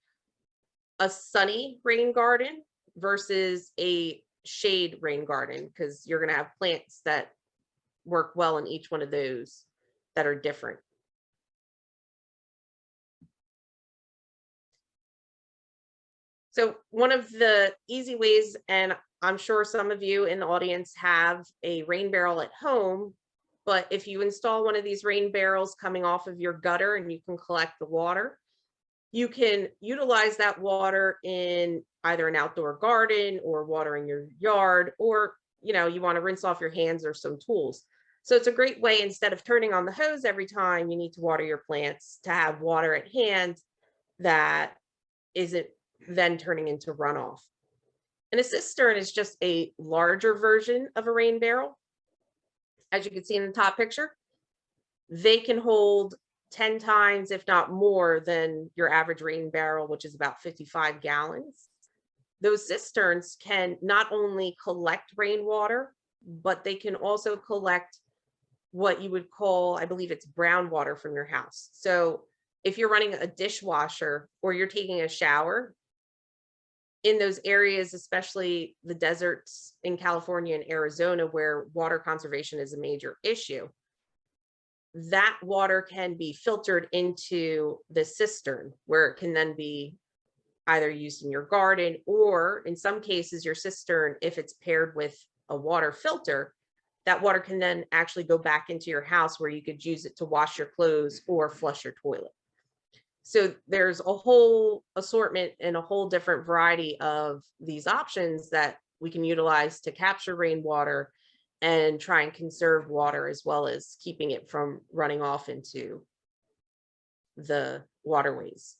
a sunny rain garden versus a shade rain garden, because you're going to have plants that work well in each one of those that are different. So one of the easy ways, and I'm sure some of you in the audience have a rain barrel at home, but if you install one of these rain barrels coming off of your gutter and you can collect the water, you can utilize that water in either an outdoor garden or watering your yard, or you want to rinse off your hands or some tools. So it's a great way, instead of turning on the hose every time you need to water your plants, to have water at hand that isn't then turning into runoff. And a cistern is just a larger version of a rain barrel. As you can see in the top picture, they can hold 10 times, if not more, than your average rain barrel, which is about 55 gallons. Those cisterns can not only collect rainwater, but they can also collect what you would call, I believe it's brown water from your house. So if you're running a dishwasher or you're taking a shower, in those areas, especially the deserts in California and Arizona, where water conservation is a major issue, that water can be filtered into the cistern, where it can then be either used in your garden, or in some cases, your cistern, if it's paired with a water filter, that water can then actually go back into your house where you could use it to wash your clothes or flush your toilet. So there's a whole assortment and a whole different variety of these options that we can utilize to capture rainwater and try and conserve water, as well as keeping it from running off into the waterways.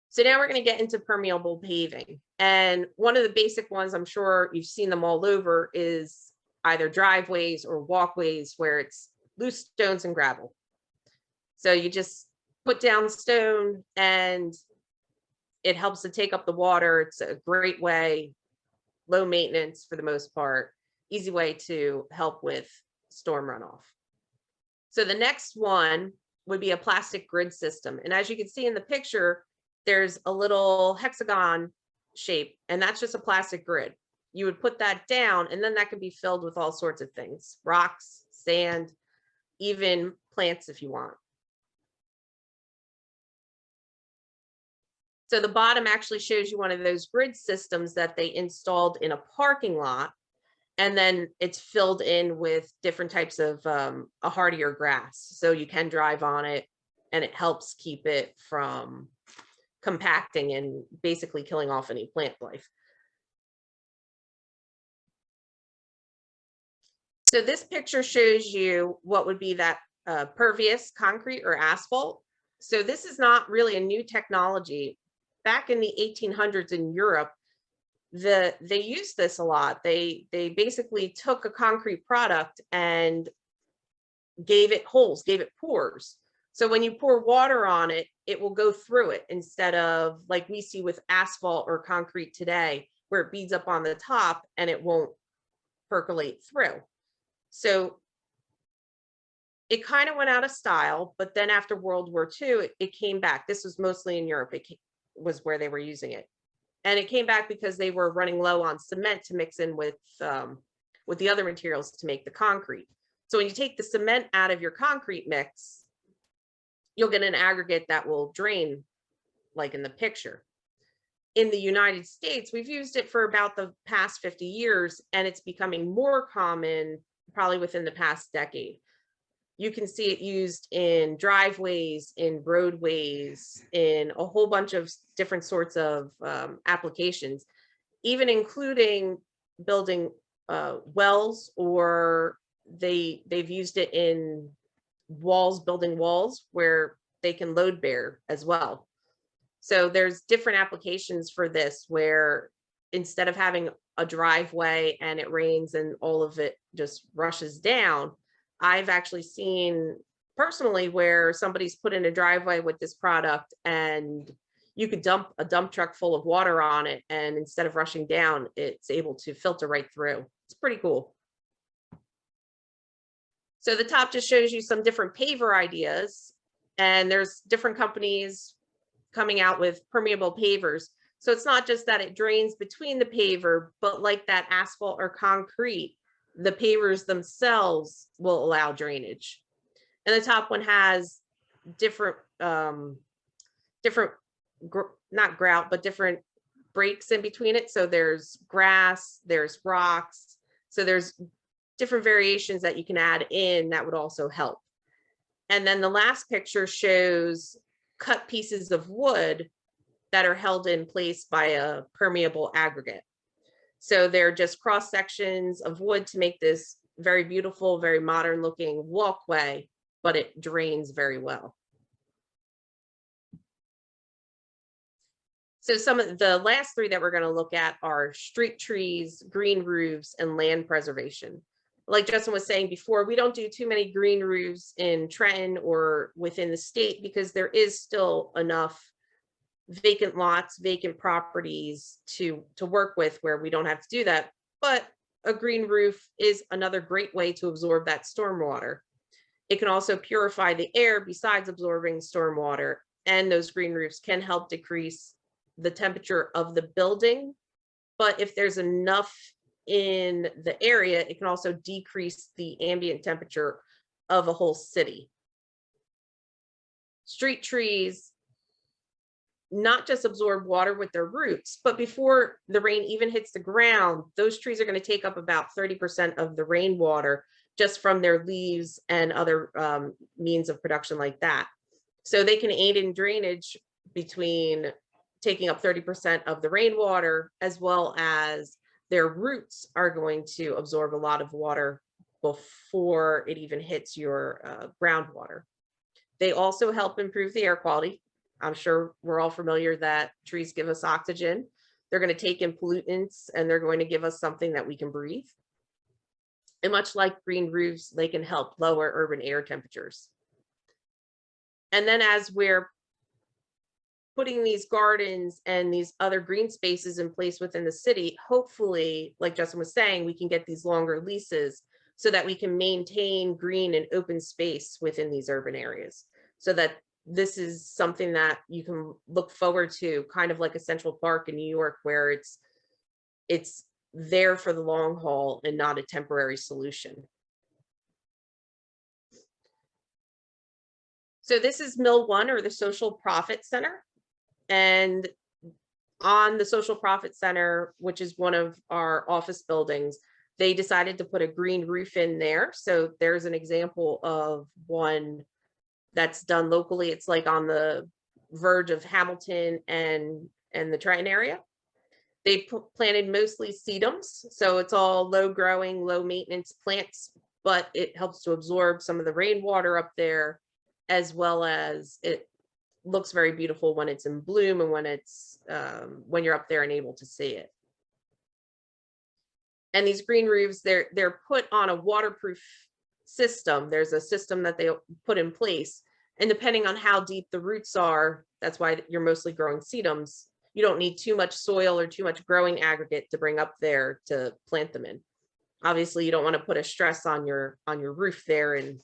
So now we're going to get into permeable paving. And one of the basic ones, I'm sure you've seen them all over, is either driveways or walkways where it's loose stones and gravel. So you just put down stone and it helps to take up the water. It's a great way, low maintenance for the most part, easy way to help with storm runoff. So the next one would be a plastic grid system. And as you can see in the picture, there's a little hexagon shape, and that's just a plastic grid. You would put that down, and then that could be filled with all sorts of things, rocks, sand, even plants if you want. So the bottom actually shows you one of those grid systems that they installed in a parking lot, and then it's filled in with different types of a hardier grass. So you can drive on it, and it helps keep it from compacting and basically killing off any plant life. So this picture shows you what would be that pervious concrete or asphalt. So this is not really a new technology. Back in the 1800s in Europe, they used this a lot. They basically took a concrete product and gave it holes, gave it pores. So when you pour water on it, it will go through it, instead of like we see with asphalt or concrete today, where it beads up on the top and it won't percolate through. So it kind of went out of style, but then after World War II, it came back. This was mostly in Europe. It was where they were using it. And it came back because they were running low on cement to mix in with the other materials to make the concrete. So when you take the cement out of your concrete mix, you'll get an aggregate that will drain, like in the picture. In the United States, we've used it for about the past 50 years, and it's becoming more common probably within the past decade. You can see it used in driveways, in roadways, in a whole bunch of different sorts of applications, even including building wells, or they've used it in walls, building walls where they can load bear as well. So there's different applications for this, where instead of having a driveway and it rains and all of it just rushes down, I've actually seen personally where somebody's put in a driveway with this product, and you could dump a dump truck full of water on it, and instead of rushing down, it's able to filter right through. It's pretty cool. So the top just shows you some different paver ideas, and there's different companies coming out with permeable pavers. So it's not just that it drains between the paver, but like that asphalt or concrete, the pavers themselves will allow drainage. And the top one has different, not grout, but different breaks in between it. So there's grass, there's rocks. So there's different variations that you can add in that would also help. And then the last picture shows cut pieces of wood that are held in place by a permeable aggregate. So they're just cross sections of wood to make this very beautiful, very modern looking walkway, but it drains very well. So some of the last three that we're going to look at are street trees, green roofs, and land preservation. like Justin was saying before, we don't do too many green roofs in Trenton or within the state because there is still enough vacant lots, vacant properties to work with where we don't have to do that. But a green roof is another great way to absorb that stormwater. It can also purify the air besides absorbing stormwater, and those green roofs can help decrease the temperature of the building. But if there's enough in the area, it can also decrease the ambient temperature of a whole city. Street trees not just absorb water with their roots, but before the rain even hits the ground, those trees are going to take up about 30% of the rainwater just from their leaves and other means of production like that. So they can aid in drainage between taking up 30% of the rainwater, as well as their roots are going to absorb a lot of water before it even hits your groundwater. They also help improve the air quality. I'm sure we're all familiar that trees give us oxygen. They're going to take in pollutants and they're going to give us something that we can breathe. And much like green roofs, they can help lower urban air temperatures. And then as we're putting these gardens and these other green spaces in place within the city, hopefully, like Justin was saying, we can get these longer leases so that we can maintain green and open space within these urban areas, so that this is something that you can look forward to, kind of like a Central Park in New York, where it's there for the long haul and not a temporary solution. So this is Mill 1, or the Social Profit Center. And on the Social Profit Center, which is one of our office buildings, they decided to put a green roof in there. So there's an example of one that's done locally. It's like on the verge of Hamilton and the Trenton area. They planted mostly sedums, so it's all low growing, low maintenance plants, but it helps to absorb some of the rainwater up there, as well as it looks very beautiful when it's in bloom and when it's when you're up there and able to see it. And these green roofs, they're put on a waterproof system. There's a system that they put in place, and depending on how deep the roots are, that's why you're mostly growing sedums. You don't need too much soil or too much growing aggregate to bring up there to plant them in. Obviously, you don't want to put a stress on your roof there and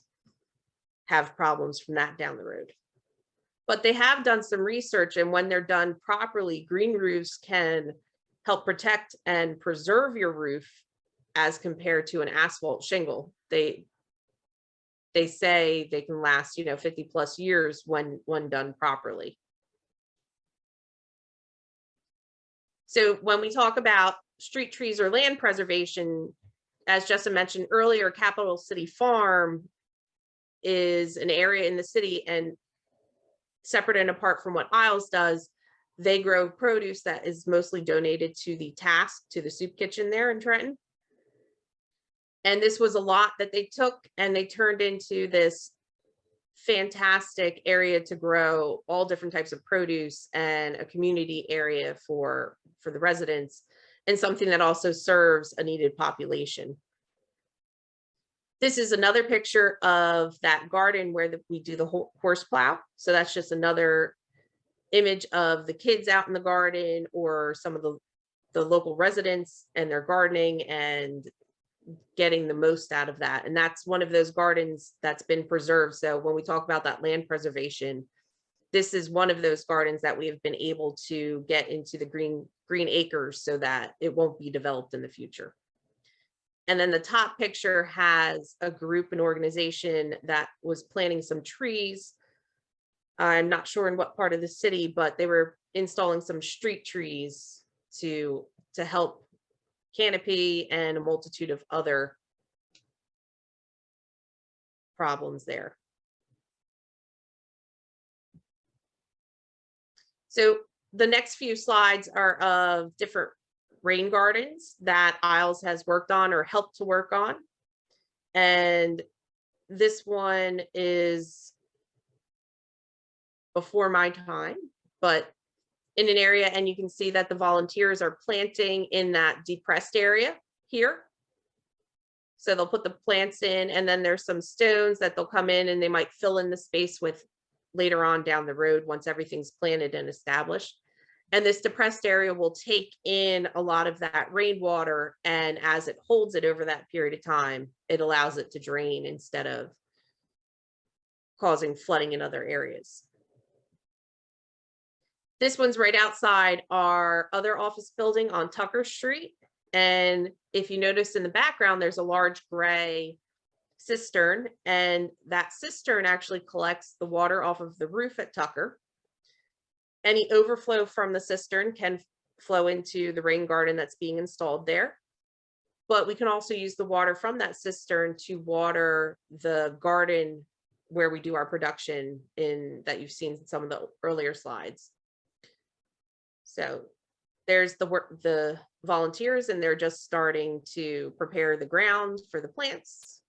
have problems from that down the road. But they have done some research, and when they're done properly, green roofs can help protect and preserve your roof as compared to an asphalt shingle. They say they can last, 50 plus years when done properly. So when we talk about street trees or land preservation, as Justin mentioned earlier, Capital City Farm is an area in the city, and separate and apart from what Isles does, they grow produce that is mostly donated to the Task, to the soup kitchen there in Trenton. And this was a lot that they took and they turned into this fantastic area to grow all different types of produce, and a community area for the residents, and something that also serves a needed population. This is another picture of that garden where we do the horse plow. So that's just another image of the kids out in the garden, or some of the local residents and their gardening and getting the most out of that. And that's one of those gardens that's been preserved. So when we talk about that land preservation, this is one of those gardens that we have been able to get into the green acres so that it won't be developed in the future. And then the top picture has a group, an organization that was planting some trees. I'm not sure in what part of the city, but they were installing some street trees to help canopy and a multitude of other problems there. So the next few slides are of different rain gardens that Isles has worked on or helped to work on. And this one is before my time, but in an area, and you can see that the volunteers are planting in that depressed area here. So they'll put the plants in, and then there's some stones that they'll come in and they might fill in the space with later on down the road once everything's planted and established. And this depressed area will take in a lot of that rainwater, and as it holds it over that period of time, it allows it to drain instead of causing flooding in other areas. This one's right outside our other office building on Tucker Street. And if you notice in the background, there's a large gray cistern, and that cistern actually collects the water off of the roof at Tucker. Any overflow from the cistern can flow into the rain garden that's being installed there. But we can also use the water from that cistern to water the garden where we do our production in that you've seen in some of the earlier slides. So there's the volunteers, and they're just starting to prepare the ground for the plants,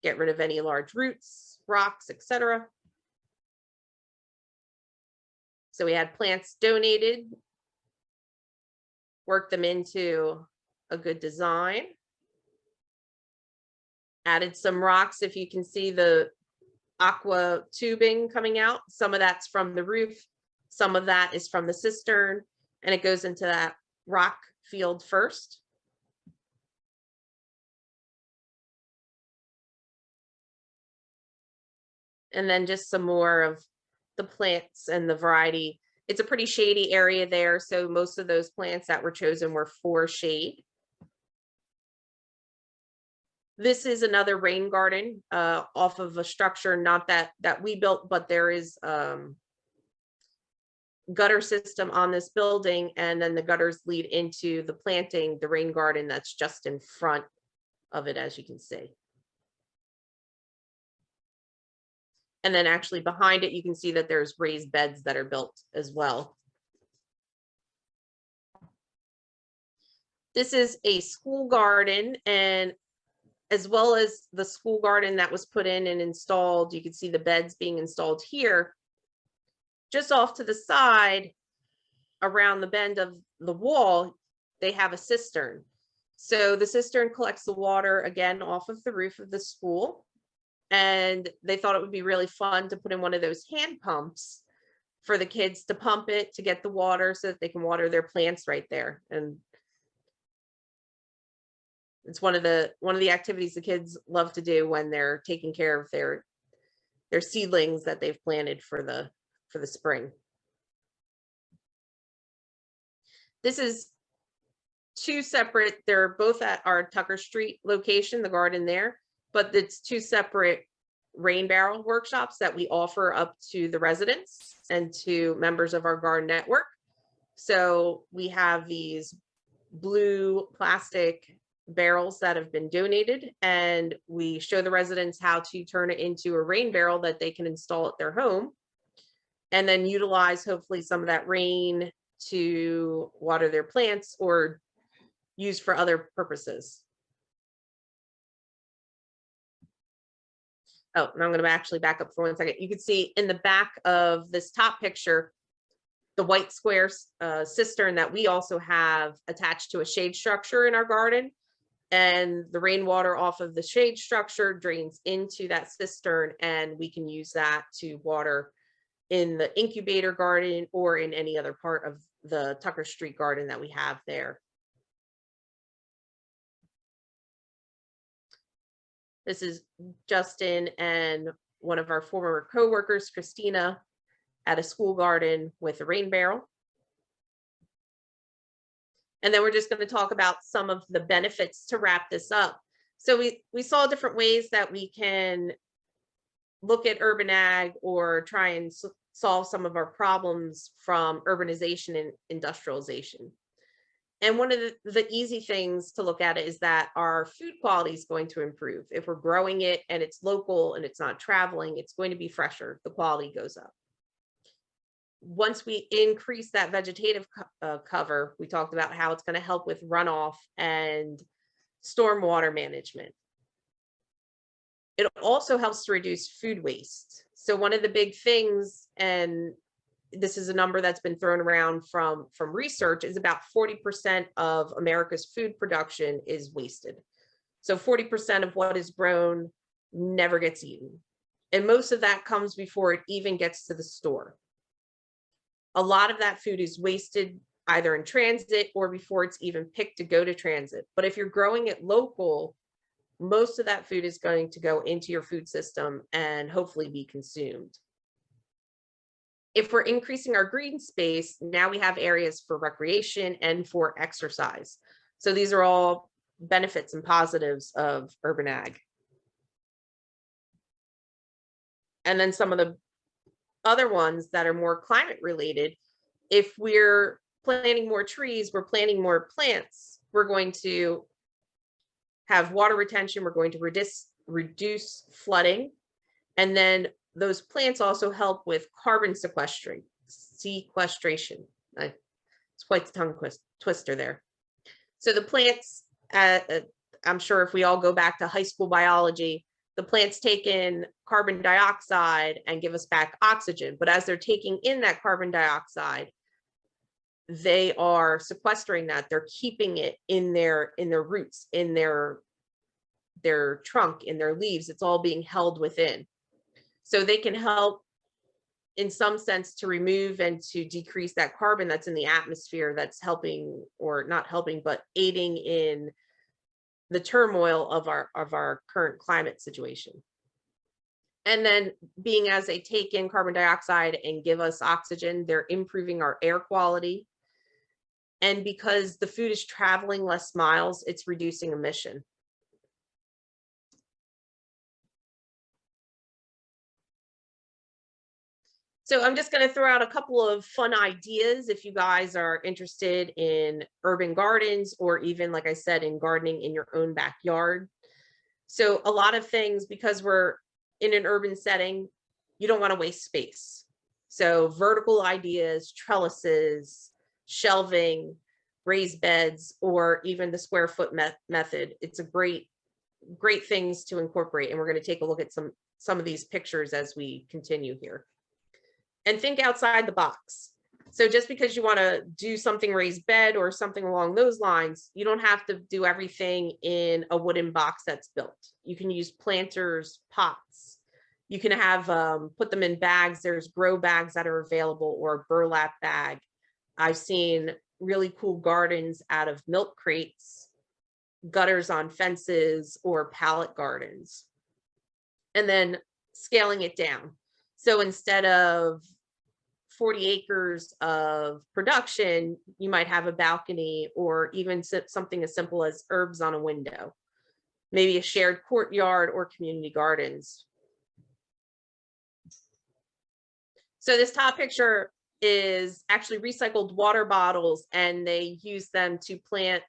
get rid of any large roots, rocks, etc. So we had plants donated, worked them into a good design, added some rocks. If you can see the aqua tubing coming out, some of that's from the roof, some of that is from the cistern, and it goes into that rock field first. And then just some more of the plants and the variety. It's a pretty shady area there, so most of those plants that were chosen were for shade. This is another rain garden off of a structure, not that we built, but there is gutter system on this building, and then the gutters lead into the planting, the rain garden that's just in front of it, as you can see. And then actually behind it, you can see that there's raised beds that are built as well. This is a school garden, and as well as the school garden that was put in and installed, you can see the beds being installed here. Just off to the side, around the bend of the wall, they have a cistern. So the cistern collects the water again off of the roof of the school. And they thought it would be really fun to put in one of those hand pumps for the kids to pump it to get the water so that they can water their plants right there. And it's one of the activities the kids love to do when they're taking care of their seedlings that they've planted for the spring. This is two separate, they're both at our Tucker Street location, the garden there, but it's two separate rain barrel workshops that we offer up to the residents and to members of our garden network. So we have these blue plastic barrels that have been donated, and we show the residents how to turn it into a rain barrel that they can install at their home, and then utilize hopefully some of that rain to water their plants or use for other purposes. Oh, and I'm going to actually back up for 1 second. You can see in the back of this top picture, the white square cistern that we also have attached to a shade structure in our garden. And the rainwater off of the shade structure drains into that cistern, and we can use that to water in the incubator garden or in any other part of the Tucker Street garden that we have there. This is Justin and one of our former co-workers, Christina, at a school garden with a rain barrel. And then we're just going to talk about some of the benefits to wrap this up. So we saw different ways that we can look at urban ag or try and solve some of our problems from urbanization and industrialization. And one of the easy things to look at is that our food quality is going to improve. If we're growing it and it's local and it's not traveling, it's going to be fresher. The quality goes up. Once we increase that vegetative cover, we talked about how it's going to help with runoff and stormwater management. It also helps to reduce food waste. So one of the big things, and this is a number that's been thrown around from research, is about 40% of America's food production is wasted. So 40% of what is grown never gets eaten. And most of that comes before it even gets to the store. A lot of that food is wasted either in transit or before it's even picked to go to transit. But if you're growing it local, most of that food is going to go into your food system and hopefully be consumed. If we're increasing our green space, now we have areas for recreation and for exercise. So these are all benefits and positives of urban ag. And then some of the other ones that are more climate related, if we're planting more trees, we're planting more plants, we're going to have water retention, we're going to reduce flooding. And then those plants also help with carbon sequestration. It's quite the tongue twister there. So the plants, I'm sure if we all go back to high school biology, the plants take in carbon dioxide and give us back oxygen. But as they're taking in that carbon dioxide, they are sequestering that. They're keeping it in their roots, in their trunk, in their leaves. It's all being held within. So they can help in some sense to remove and to decrease that carbon that's in the atmosphere that's helping, or not helping, but aiding in the turmoil of our current climate situation. And then being as they take in carbon dioxide and give us oxygen, they're improving our air quality. And because the food is traveling less miles, it's reducing emission. So I'm just going to throw out a couple of fun ideas if you guys are interested in urban gardens, or even, like I said, in gardening in your own backyard. So a lot of things, because we're in an urban setting, you don't want to waste space. So vertical ideas, trellises, shelving, raised beds, or even the square foot method. It's a great things to incorporate. And we're going to take a look at some of these pictures as we continue here. And think outside the box. So just because you want to do something raised bed or something along those lines, you don't have to do everything in a wooden box that's built. You can use planters, pots. You can have put them in bags. There's grow bags that are available, or a burlap bag. I've seen really cool gardens out of milk crates, gutters on fences, or pallet gardens. And then scaling it down. So instead of 40 acres of production, you might have a balcony, or even something as simple as herbs on a window, maybe a shared courtyard or community gardens. So this top picture is actually recycled water bottles, and they use them to plant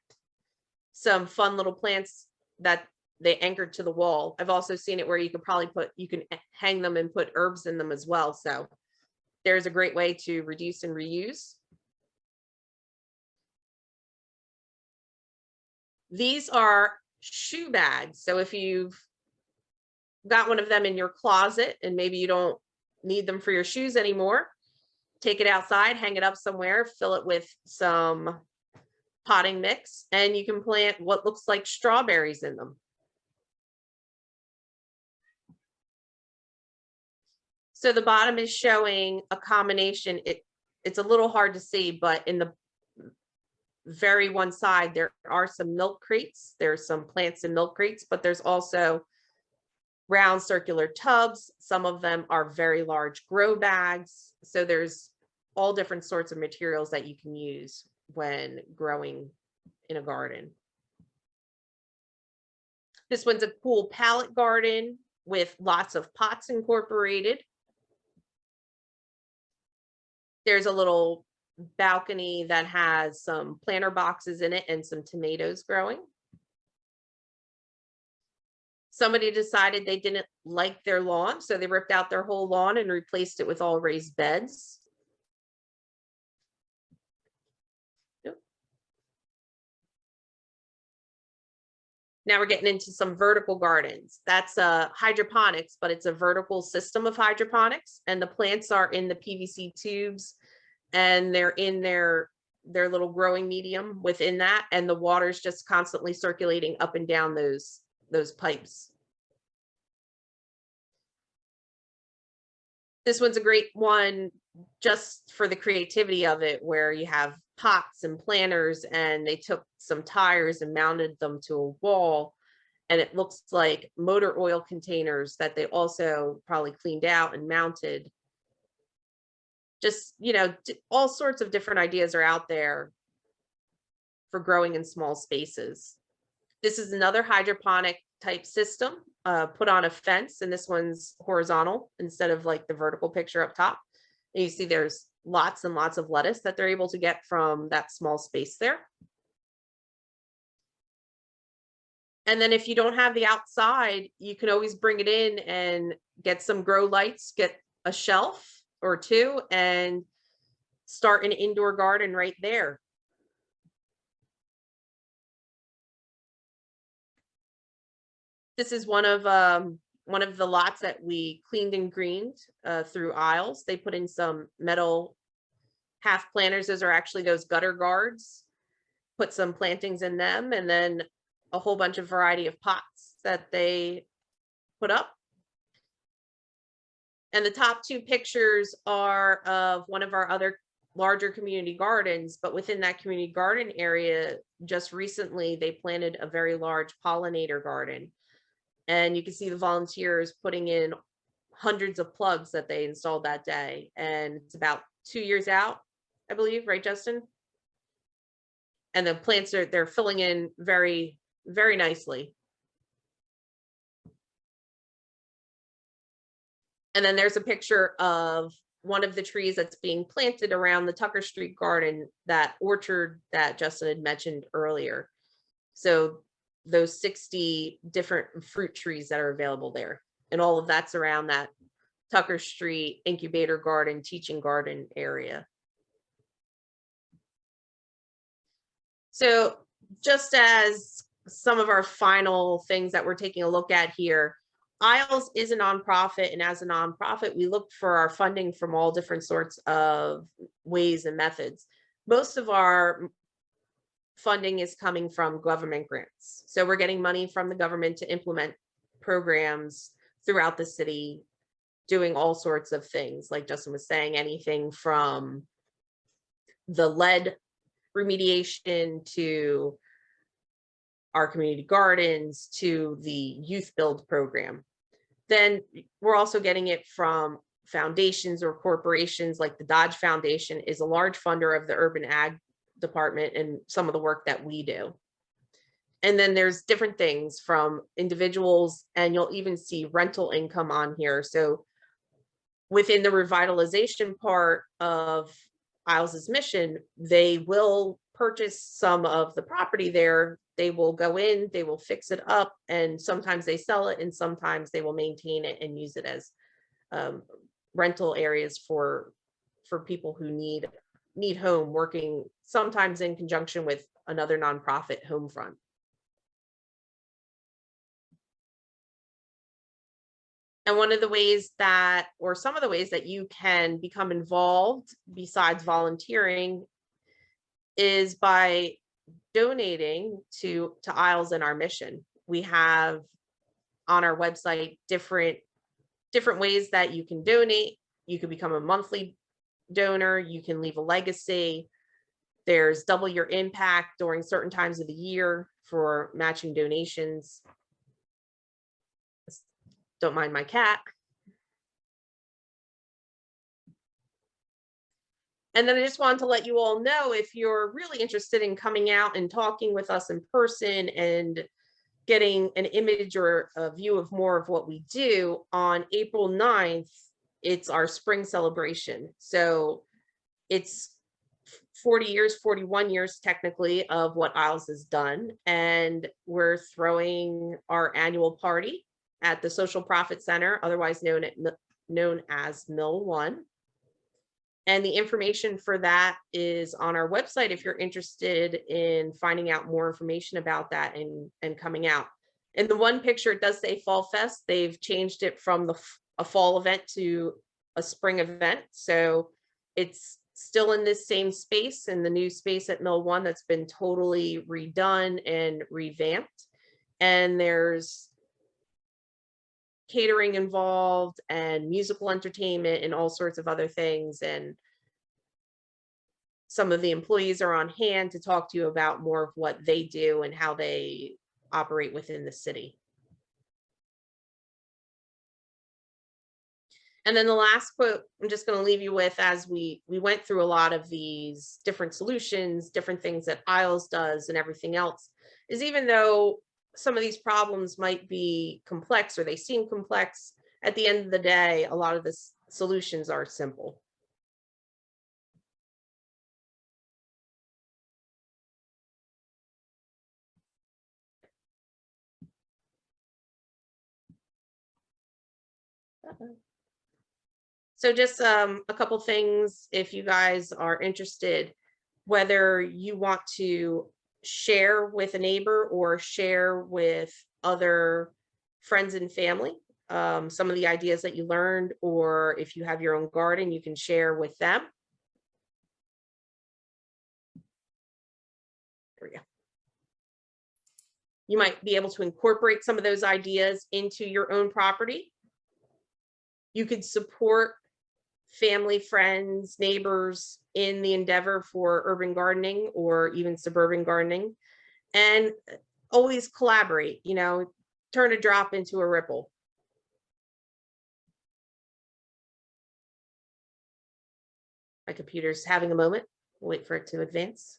some fun little plants that they anchored to the wall. I've also seen it where you can hang them and put herbs in them as well. So there's a great way to reduce and reuse. These are shoe bags. So if you've got one of them in your closet and maybe you don't need them for your shoes anymore, take it outside, hang it up somewhere, fill it with some potting mix, and you can plant what looks like strawberries in them. So the bottom is showing a combination. It's a little hard to see, but in the very one side, there are some milk crates. There's some plants in milk crates, but there's also round circular tubs. Some of them are very large grow bags. So there's all different sorts of materials that you can use when growing in a garden. This one's a cool pallet garden with lots of pots incorporated. There's a little balcony that has some planter boxes in it and some tomatoes growing. Somebody decided they didn't like their lawn, so they ripped out their whole lawn and replaced it with all raised beds. Now we're getting into some vertical gardens. That's hydroponics, but it's a vertical system of hydroponics, and the plants are in the PVC tubes, and they're in their their little growing medium within that, and the water's just constantly circulating up and down those pipes. This one's a great one just for the creativity of it, where you have pots and planters, and they took some tires and mounted them to a wall, and it looks like motor oil containers that they also probably cleaned out and mounted. Just, you know, all sorts of different ideas are out there for growing in small spaces. This is another hydroponic type system put on a fence, and this one's horizontal instead of like the vertical picture up top. And you see there's lots and lots of lettuce that they're able to get from that small space there. And then if you don't have the outside, you can always bring it in and get some grow lights, get a shelf or two, and start an indoor garden right there. This is one of the lots that we cleaned and greened through Isles. They put in some metal half planters. Those are actually those gutter guards. Put some plantings in them, and then a whole bunch of variety of pots that they put up. And the top two pictures are of one of our other larger community gardens, but within that community garden area, just recently, they planted a very large pollinator garden. And you can see the volunteers putting in hundreds of plugs that they installed that day. And it's about 2 years out, I believe, right, Justin? And the plants they're filling in very, very nicely. And then there's a picture of one of the trees that's being planted around the Tucker Street garden, that orchard that Justin had mentioned earlier. So those 60 different fruit trees that are available there. And all of that's around that Tucker Street incubator garden, teaching garden area. So just as some of our final things that we're taking a look at here, Isles is a nonprofit, and as a nonprofit, we look for our funding from all different sorts of ways and methods. Most of our funding is coming from government grants. So we're getting money from the government to implement programs throughout the city, doing all sorts of things. Like Justin was saying, anything from the lead remediation to our community gardens to the youth build program. Then we're also getting it from foundations or corporations, like the Dodge Foundation is a large funder of the urban ag department and some of the work that we do. And then there's different things from individuals, and you'll even see rental income on here. So within the revitalization part of Isles's mission, they will purchase some of the property there. They will go in, they will fix it up, and sometimes they sell it, and sometimes they will maintain it and use it as rental areas for people who need home, working sometimes in conjunction with another nonprofit, Homefront. And one of the ways that, or some of the ways that you can become involved besides volunteering, is by donating to Isles and our mission. We have on our website different ways that you can donate. You can become a monthly donor, you can leave a legacy. There's double your impact during certain times of the year for matching donations. Don't mind my cat. And then I just wanted to let you all know, if you're really interested in coming out and talking with us in person and getting an image or a view of more of what we do, on April 9th, it's our spring celebration. So it's 41 years technically of what Isles has done. And we're throwing our annual party at the Social Profit Center, otherwise known as Mill 1. And the information for that is on our website if you're interested in finding out more information about that and coming out. In the one picture, it does say Fall Fest. They've changed it from a fall event to a spring event. So it's still in this same space, in the new space at Mill 1 that's been totally redone and revamped. And there's catering involved and musical entertainment and all sorts of other things. And some of the employees are on hand to talk to you about more of what they do and how they operate within the city. And then the last quote I'm just going to leave you with, as we went through a lot of these different solutions, different things that Isles does and everything else, is even though some of these problems might be complex or they seem complex, at the end of the day, a lot of the solutions are simple. So just a couple things, if you guys are interested, whether you want to share with a neighbor or share with other friends and family, some of the ideas that you learned, or if you have your own garden, you can share with them. There we go. You might be able to incorporate some of those ideas into your own property. You could support family, friends, neighbors in the endeavor for urban gardening or even suburban gardening, and always collaborate, you know, turn a drop into a ripple. My computer's having a moment. Wait for it to advance.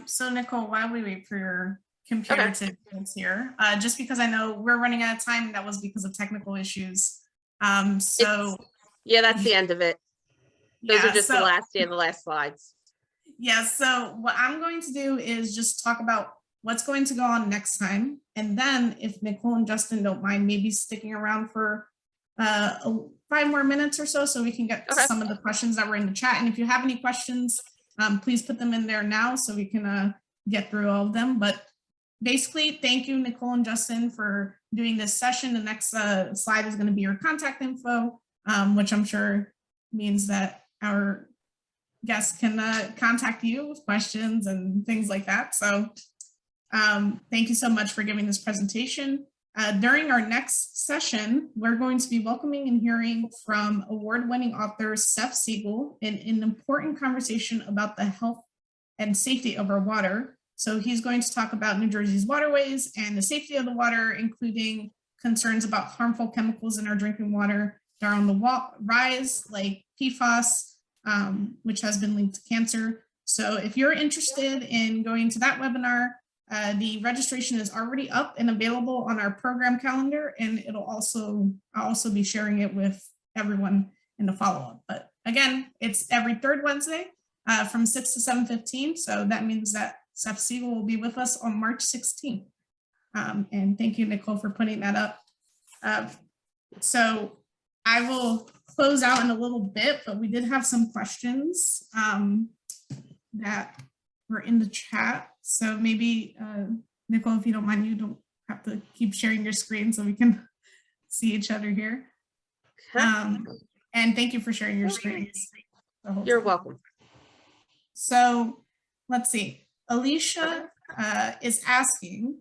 So Nicole, while we wait for your computer to advance here, just because I know we're running out of time, that was because of technical issues. Yeah, that's the end of it. Those are just the last slides. Yeah, so what I'm going to do is just talk about what's going to go on next time. And then if Nicole and Justin don't mind, maybe sticking around for 5 more minutes or so we can get to some of the questions that were in the chat. And if you have any questions, please put them in there now so we can get through all of them. But basically, thank you, Nicole and Justin, for doing this session. The next slide is going to be your contact info, which I'm sure means that our guests can contact you with questions and things like that. So thank you so much for giving this presentation. During our next session, we're going to be welcoming and hearing from award-winning author Seth Siegel in an important conversation about the health and safety of our water. So he's going to talk about New Jersey's waterways and the safety of the water, including concerns about harmful chemicals in our drinking water that are on the rise, like PFAS, which has been linked to cancer. So if you're interested in going to that webinar, the registration is already up and available on our program calendar, and I'll also be sharing it with everyone in the follow-up. But again, it's every third Wednesday from 6 to 7:15. So that means that Seth Siegel will be with us on March 16th. And thank you, Nicole, for putting that up. So I will close out in a little bit, but we did have some questions that were in the chat. So maybe, Nicole, if you don't mind, you don't have to keep sharing your screen so we can see each other here. And thank you for sharing your screens. You're welcome. So let's see. Alicia is asking,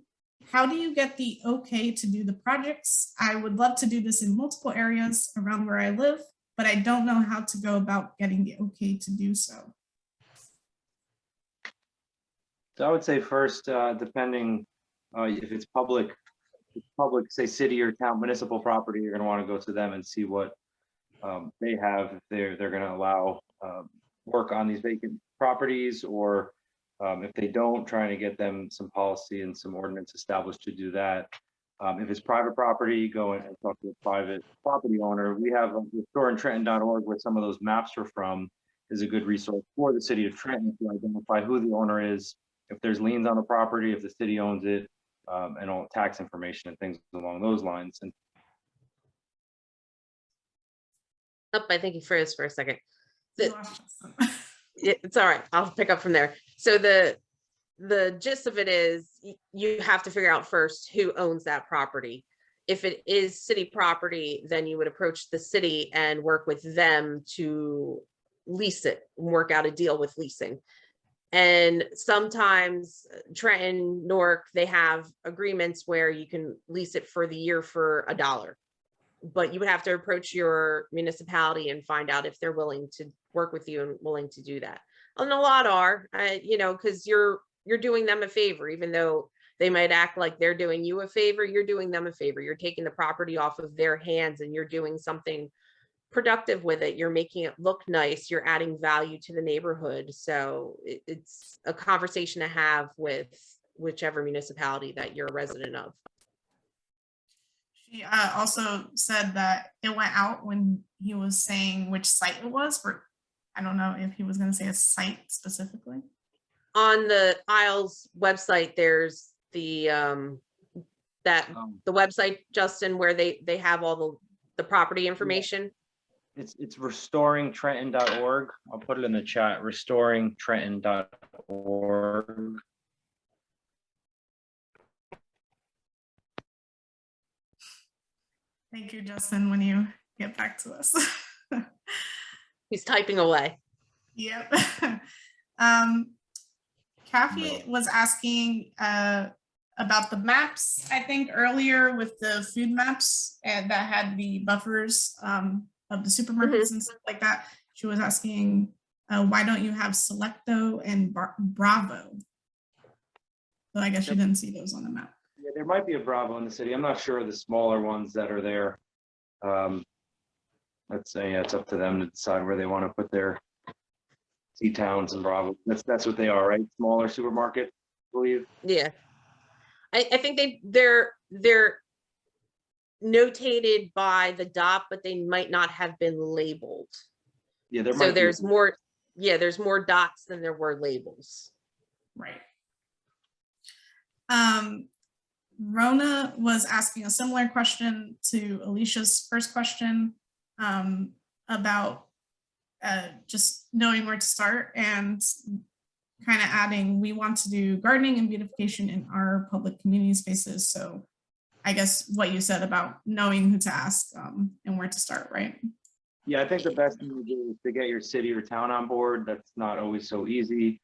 how do you get the okay to do the projects? I would love to do this in multiple areas around where I live, but I don't know how to go about getting the okay to do so. So I would say first, depending if it's public, say city or town municipal property, you're going to want to go to them and see what they have, if they're going to allow work on these vacant properties, or if they don't, trying to get them some policy and some ordinance established to do that. If it's private property, go and talk to a private property owner. We have restoreintrenton.org, where some of those maps are from, is a good resource for the city of Trenton to identify who the owner is, if there's liens on the property, if the city owns it, and all tax information and things along those lines. And I think you froze for a second. We lost Justin. It's all right. I'll pick up from there. So the gist of it is you have to figure out first who owns that property. If it is city property, then you would approach the city and work with them to lease it, work out a deal with leasing. And sometimes Trenton, Newark, they have agreements where you can lease it for the year for $1. But you would have to approach your municipality and find out if they're willing to work with you and willing to do that. And a lot are, you know, because you're doing them a favor, even though they might act like they're doing you a favor, you're doing them a favor. You're taking the property off of their hands and you're doing something productive with it. You're making it look nice. You're adding value to the neighborhood. So it's a conversation to have with whichever municipality that you're a resident of. She also said that it went out when he was saying which site it was, or I don't know if he was going to say a site specifically. On the Isles website, there's the the website, Justin, where they have all the property information. It's restoringtrenton.org. I'll put it in the chat, restoringtrenton.org. Thank you, Justin, when you get back to us. He's typing away. Yep. Kathy was asking about the maps, I think earlier with the food maps and that had the buffers of the supermarkets and stuff like that. She was asking, why don't you have Selecto and Bravo? So I guess she didn't see those on the map. Yeah, there might be a Bravo in the city. I'm not sure of the smaller ones that are there. Let's say it's up to them to decide where they want to put their C-towns and Bravo. That's what they are, right? Smaller supermarket, I believe. Yeah, I think they're notated by the dot, but they might not have been labeled. Yeah, there So might there's be. more. Yeah, there's more dots than there were labels. Right. Rona was asking a similar question to Alicia's first question about just knowing where to start and kind of adding, we want to do gardening and beautification in our public community spaces. So I guess what you said about knowing who to ask and where to start, right? Yeah, I think the best thing to do is to get your city or town on board. That's not always so easy.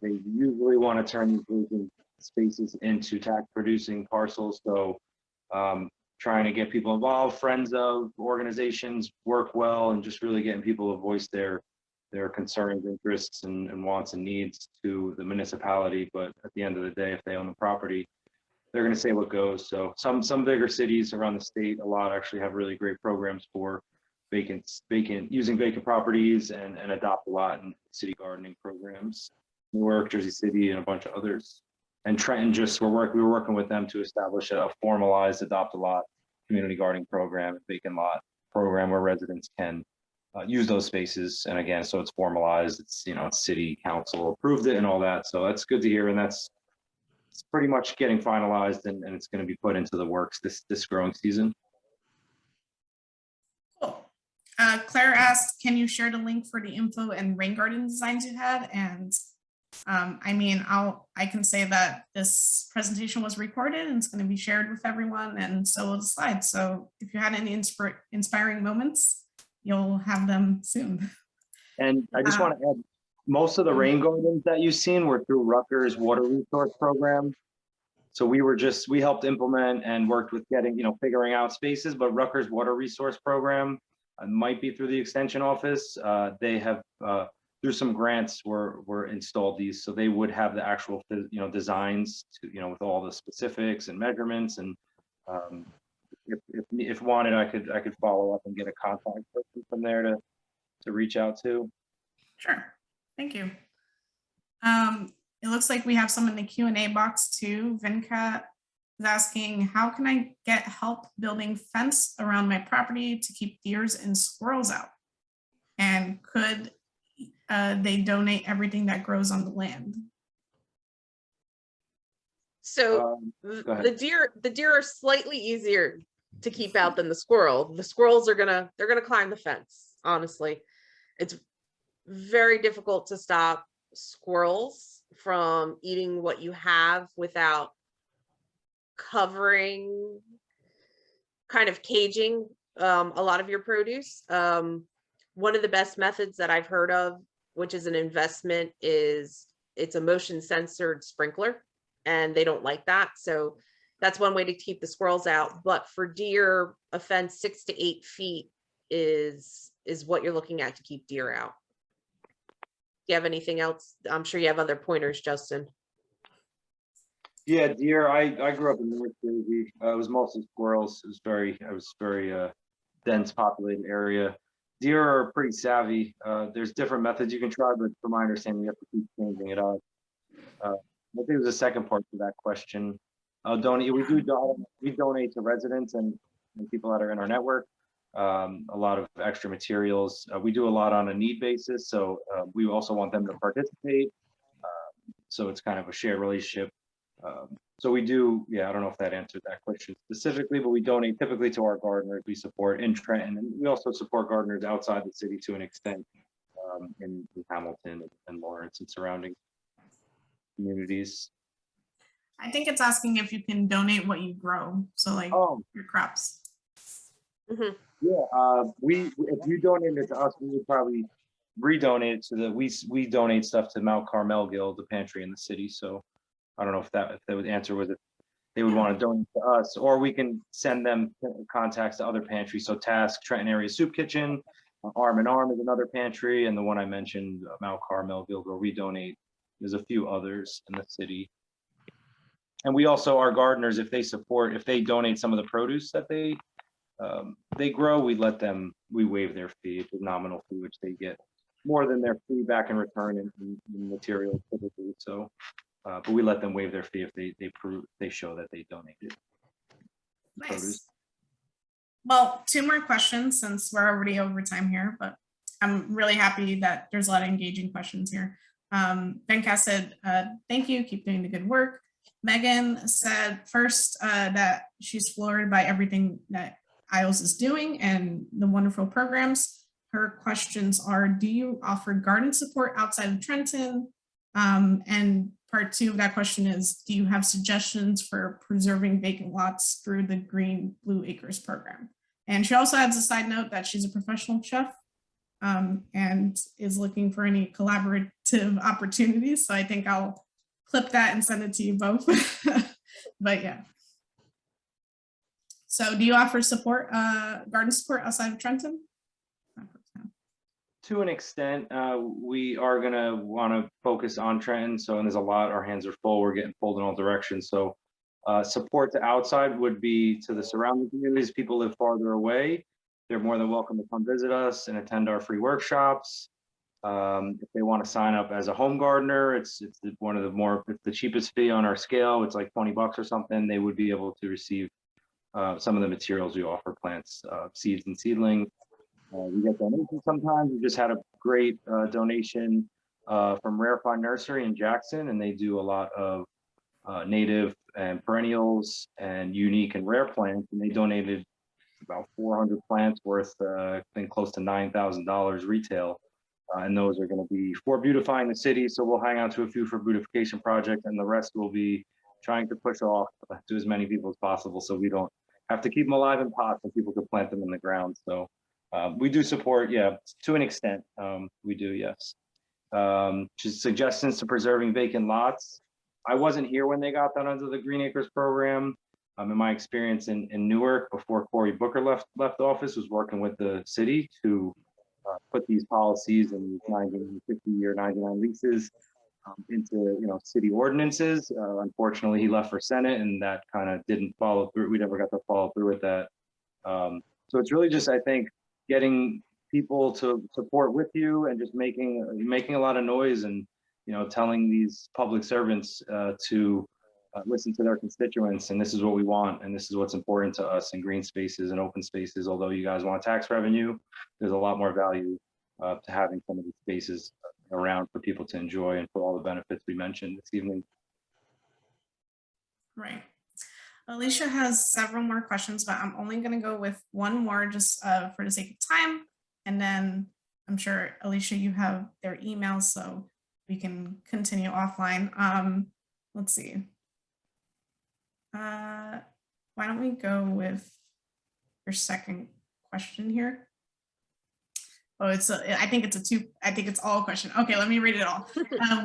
They usually want to turn these vacant spaces into tax producing parcels. So trying to get people involved, friends of organizations work well, and just really getting people to voice their concerns, interests, and wants and needs to the municipality. But at the end of the day, if they own the property, they're going to say what goes. So some bigger cities around the state, a lot actually have really great programs for using vacant properties and adopt a lot in city gardening programs. Newark, Jersey City, and a bunch of others. And Trenton, we were working with them to establish a formalized adopt a lot community gardening program, vacant lot program where residents can use those spaces. And again, so it's formalized. It's city council approved it and all that. So that's good to hear. And it's pretty much getting finalized, and it's going to be put into the works this growing season. Cool. Claire asked, can you share the link for the info and rain garden designs you had? And I mean, I can say that this presentation was recorded and it's going to be shared with everyone, and so will the slides. So if you had any inspiring moments, you'll have them soon. And I just want to add, most of the rain gardens that you've seen were through Rutgers Water Resource Program. So we helped implement and worked with getting, figuring out spaces, but Rutgers Water Resource Program might be through the extension office. They have, through some grants were installed these, so they would have the actual designs to, with all the specifics and measurements. And if wanted, I could follow up and get a contact person from there to reach out to. Sure, thank you. It looks like we have some in the Q&A box too. Venkat is asking, how can I get help building fence around my property to keep deers and squirrels out? And could they donate everything that grows on the land? So the deer are slightly easier to keep out than the squirrel. The squirrels they're gonna climb the fence. Honestly, very difficult to stop squirrels from eating what you have without covering, kind of caging a lot of your produce. One of the best methods that I've heard of, which is an investment, is it's a motion censored sprinkler, and they don't like that. So that's one way to keep the squirrels out. But for deer, a fence 6 to 8 feet is what you're looking at to keep deer out. Do you have anything else? I'm sure you have other pointers, Justin. Yeah, deer. I grew up in North Jersey. It was mostly squirrels. It was very dense populated area. Deer are pretty savvy. There's different methods you can try, but from my understanding, you have to keep changing it up. I think there's a second part to that question. We donate to residents and people that are in our network. A lot of extra materials. We do a lot on a need basis, so we also want them to participate. So it's kind of a shared relationship. So we do, I don't know if that answered that question specifically, but we donate typically to our gardeners we support in Trenton, and we also support gardeners outside the city to an extent, in Hamilton and Lawrence and surrounding communities. I think it's asking if you can donate what you grow. So like your crops. Mm-hmm. If you donate it to us, we would probably redonate it to we donate stuff to Mount Carmel Guild, the pantry in the city. So I don't know if the answer was if they would want to donate to us, or we can send them contacts to other pantries. So Task, Trenton Area Soup Kitchen, Arm in Arm is another pantry, and the one I mentioned, Mount Carmel Guild, where we donate. There's a few others in the city. And we also, our gardeners, if they donate some of the produce that they grow, we waive their fee. It's a nominal fee, which they get more than their fee back in return in materials typically. So, but we let them waive their fee if they show that they donated. Nice. Produce. Well, 2 more questions since we're already over time here, but I'm really happy that there's a lot of engaging questions here. Ben Cass said, thank you, keep doing the good work. Megan said first that she's floored by everything that Isles is doing and the wonderful programs. Her questions are, do you offer garden support outside of Trenton? And part 2 of that question is, do you have suggestions for preserving vacant lots through the Green Blue Acres program? And she also adds a side note that she's a professional chef and is looking for any collaborative opportunities. So I think I'll clip that and send it to you both. But yeah. So do you offer support, garden support outside of Trenton? To an extent, we are gonna want to focus on Trenton. So, and there's a lot, our hands are full, we're getting pulled in all directions. So support to outside would be to the surrounding communities. People live farther away. They're more than welcome to come visit us and attend our free workshops. If they want to sign up as a home gardener, it's one of the cheapest fee on our scale. It's like $20 or something. They would be able to receive some of the materials we offer, plants, seeds and seedlings. We get donations sometimes. We just had a great donation from Rarefied Nursery in Jackson, and they do a lot of native and perennials and unique and rare plants, and they donated about 400 plants worth, I think, close to $9,000 retail. And those are going to be for beautifying the city. So we'll hang on to a few for beautification project, and the rest will be trying to push off to as many people as possible, so we don't have to keep them alive in pots and people can plant them in the ground. So we do support, to an extent. We do, yes. Just suggestions to preserving vacant lots. I wasn't here when they got that under the Green Acres program. In my experience in Newark, before Cory Booker left office, was working with the city to put these policies and 50-year 99 leases into city ordinances. Unfortunately, he left for Senate, and that kind of didn't follow through. We never got to follow through with that. So it's really just, I think, getting people to support with you and just making a lot of noise, and telling these public servants to listen to their constituents, and this is what we want, and this is what's important to us in green spaces and open spaces. Although you guys want tax revenue, there's a lot more value to having some of these spaces around for people to enjoy and for all the benefits we mentioned this evening. Right. Alicia has several more questions, but I'm only going to go with one more just for the sake of time. And then I'm sure, Alicia, you have their emails, so we can continue offline. Let's see. Why don't we go with your second question here? Oh, I think it's all a question. Okay, let me read it all.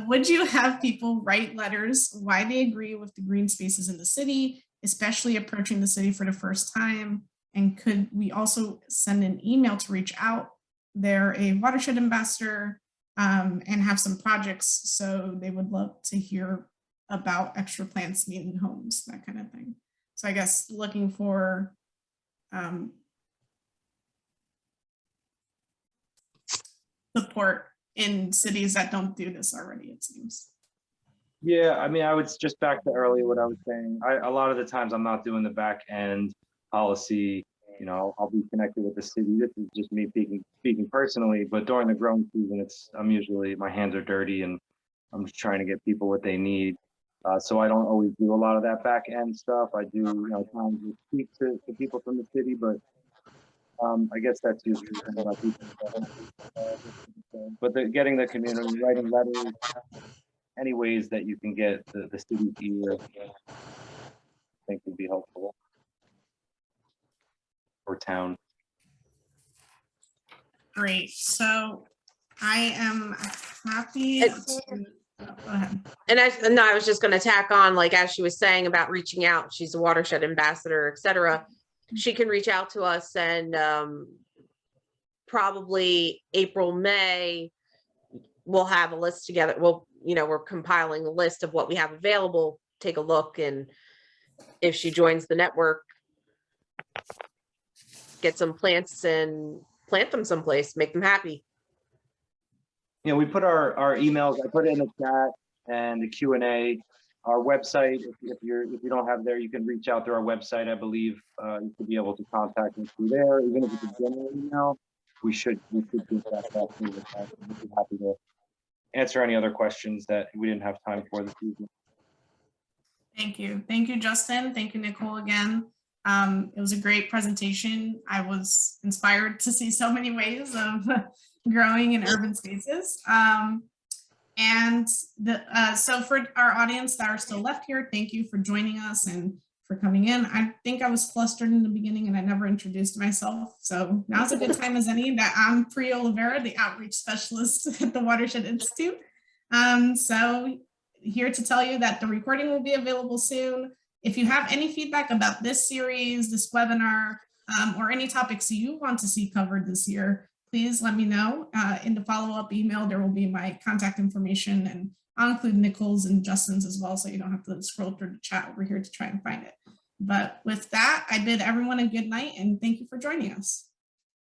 Would you have people write letters why they agree with the green spaces in the city, especially approaching the city for the first time? And could we also send an email to reach out? They're a watershed ambassador and have some projects, so they would love to hear about extra plants meeting homes, that kind of thing. So I guess looking for support in cities that don't do this already, it seems. Yeah, I mean, I would just back to earlier what I was saying. A lot of the times I'm not doing the back end policy. You know, I'll be connected with the city. This is just me speaking personally, but during the growing season, I'm usually, my hands are dirty and I'm just trying to get people what they need. So I don't always do a lot of that back end stuff. I do, you know, times to speak to people from the city, but I guess that's usually something about people. But getting the community, writing letters, any ways that you can get the city's ear, I think would be helpful. Or town. Great. So I am happy to go ahead. And I was just going to tack on, like, as she was saying about reaching out, she's a watershed ambassador, etc. She can reach out to us, and probably April, May, we'll have a list together. We're compiling a list of what we have available. Take a look, and if she joins the network, get some plants and plant them someplace, make them happy. Yeah, we put our emails, I put it in the chat and the Q&A. Our website, if you don't have there, you can reach out through our website. I believe you should be able to contact us through there. Even if it's a general email, we should get that back to you. We'd be happy to answer any other questions that we didn't have time for this evening. Thank you. Thank you, Justin. Thank you, Nicole, again. It was a great presentation. I was inspired to see so many ways of growing in urban spaces. So for our audience that are still left here, thank you for joining us and for coming in. I think I was flustered in the beginning and I never introduced myself. So now's a good time as any that I'm Priya Oliveira, the outreach specialist at the Watershed Institute. So here to tell you that the recording will be available soon. If you have any feedback about this series, this webinar, or any topics you want to see covered this year, please let me know. In the follow-up email, there will be my contact information, and I'll include Nicole's and Justin's as well, so you don't have to scroll through the chat over here to try and find it. But with that, I bid everyone a good night and thank you for joining us.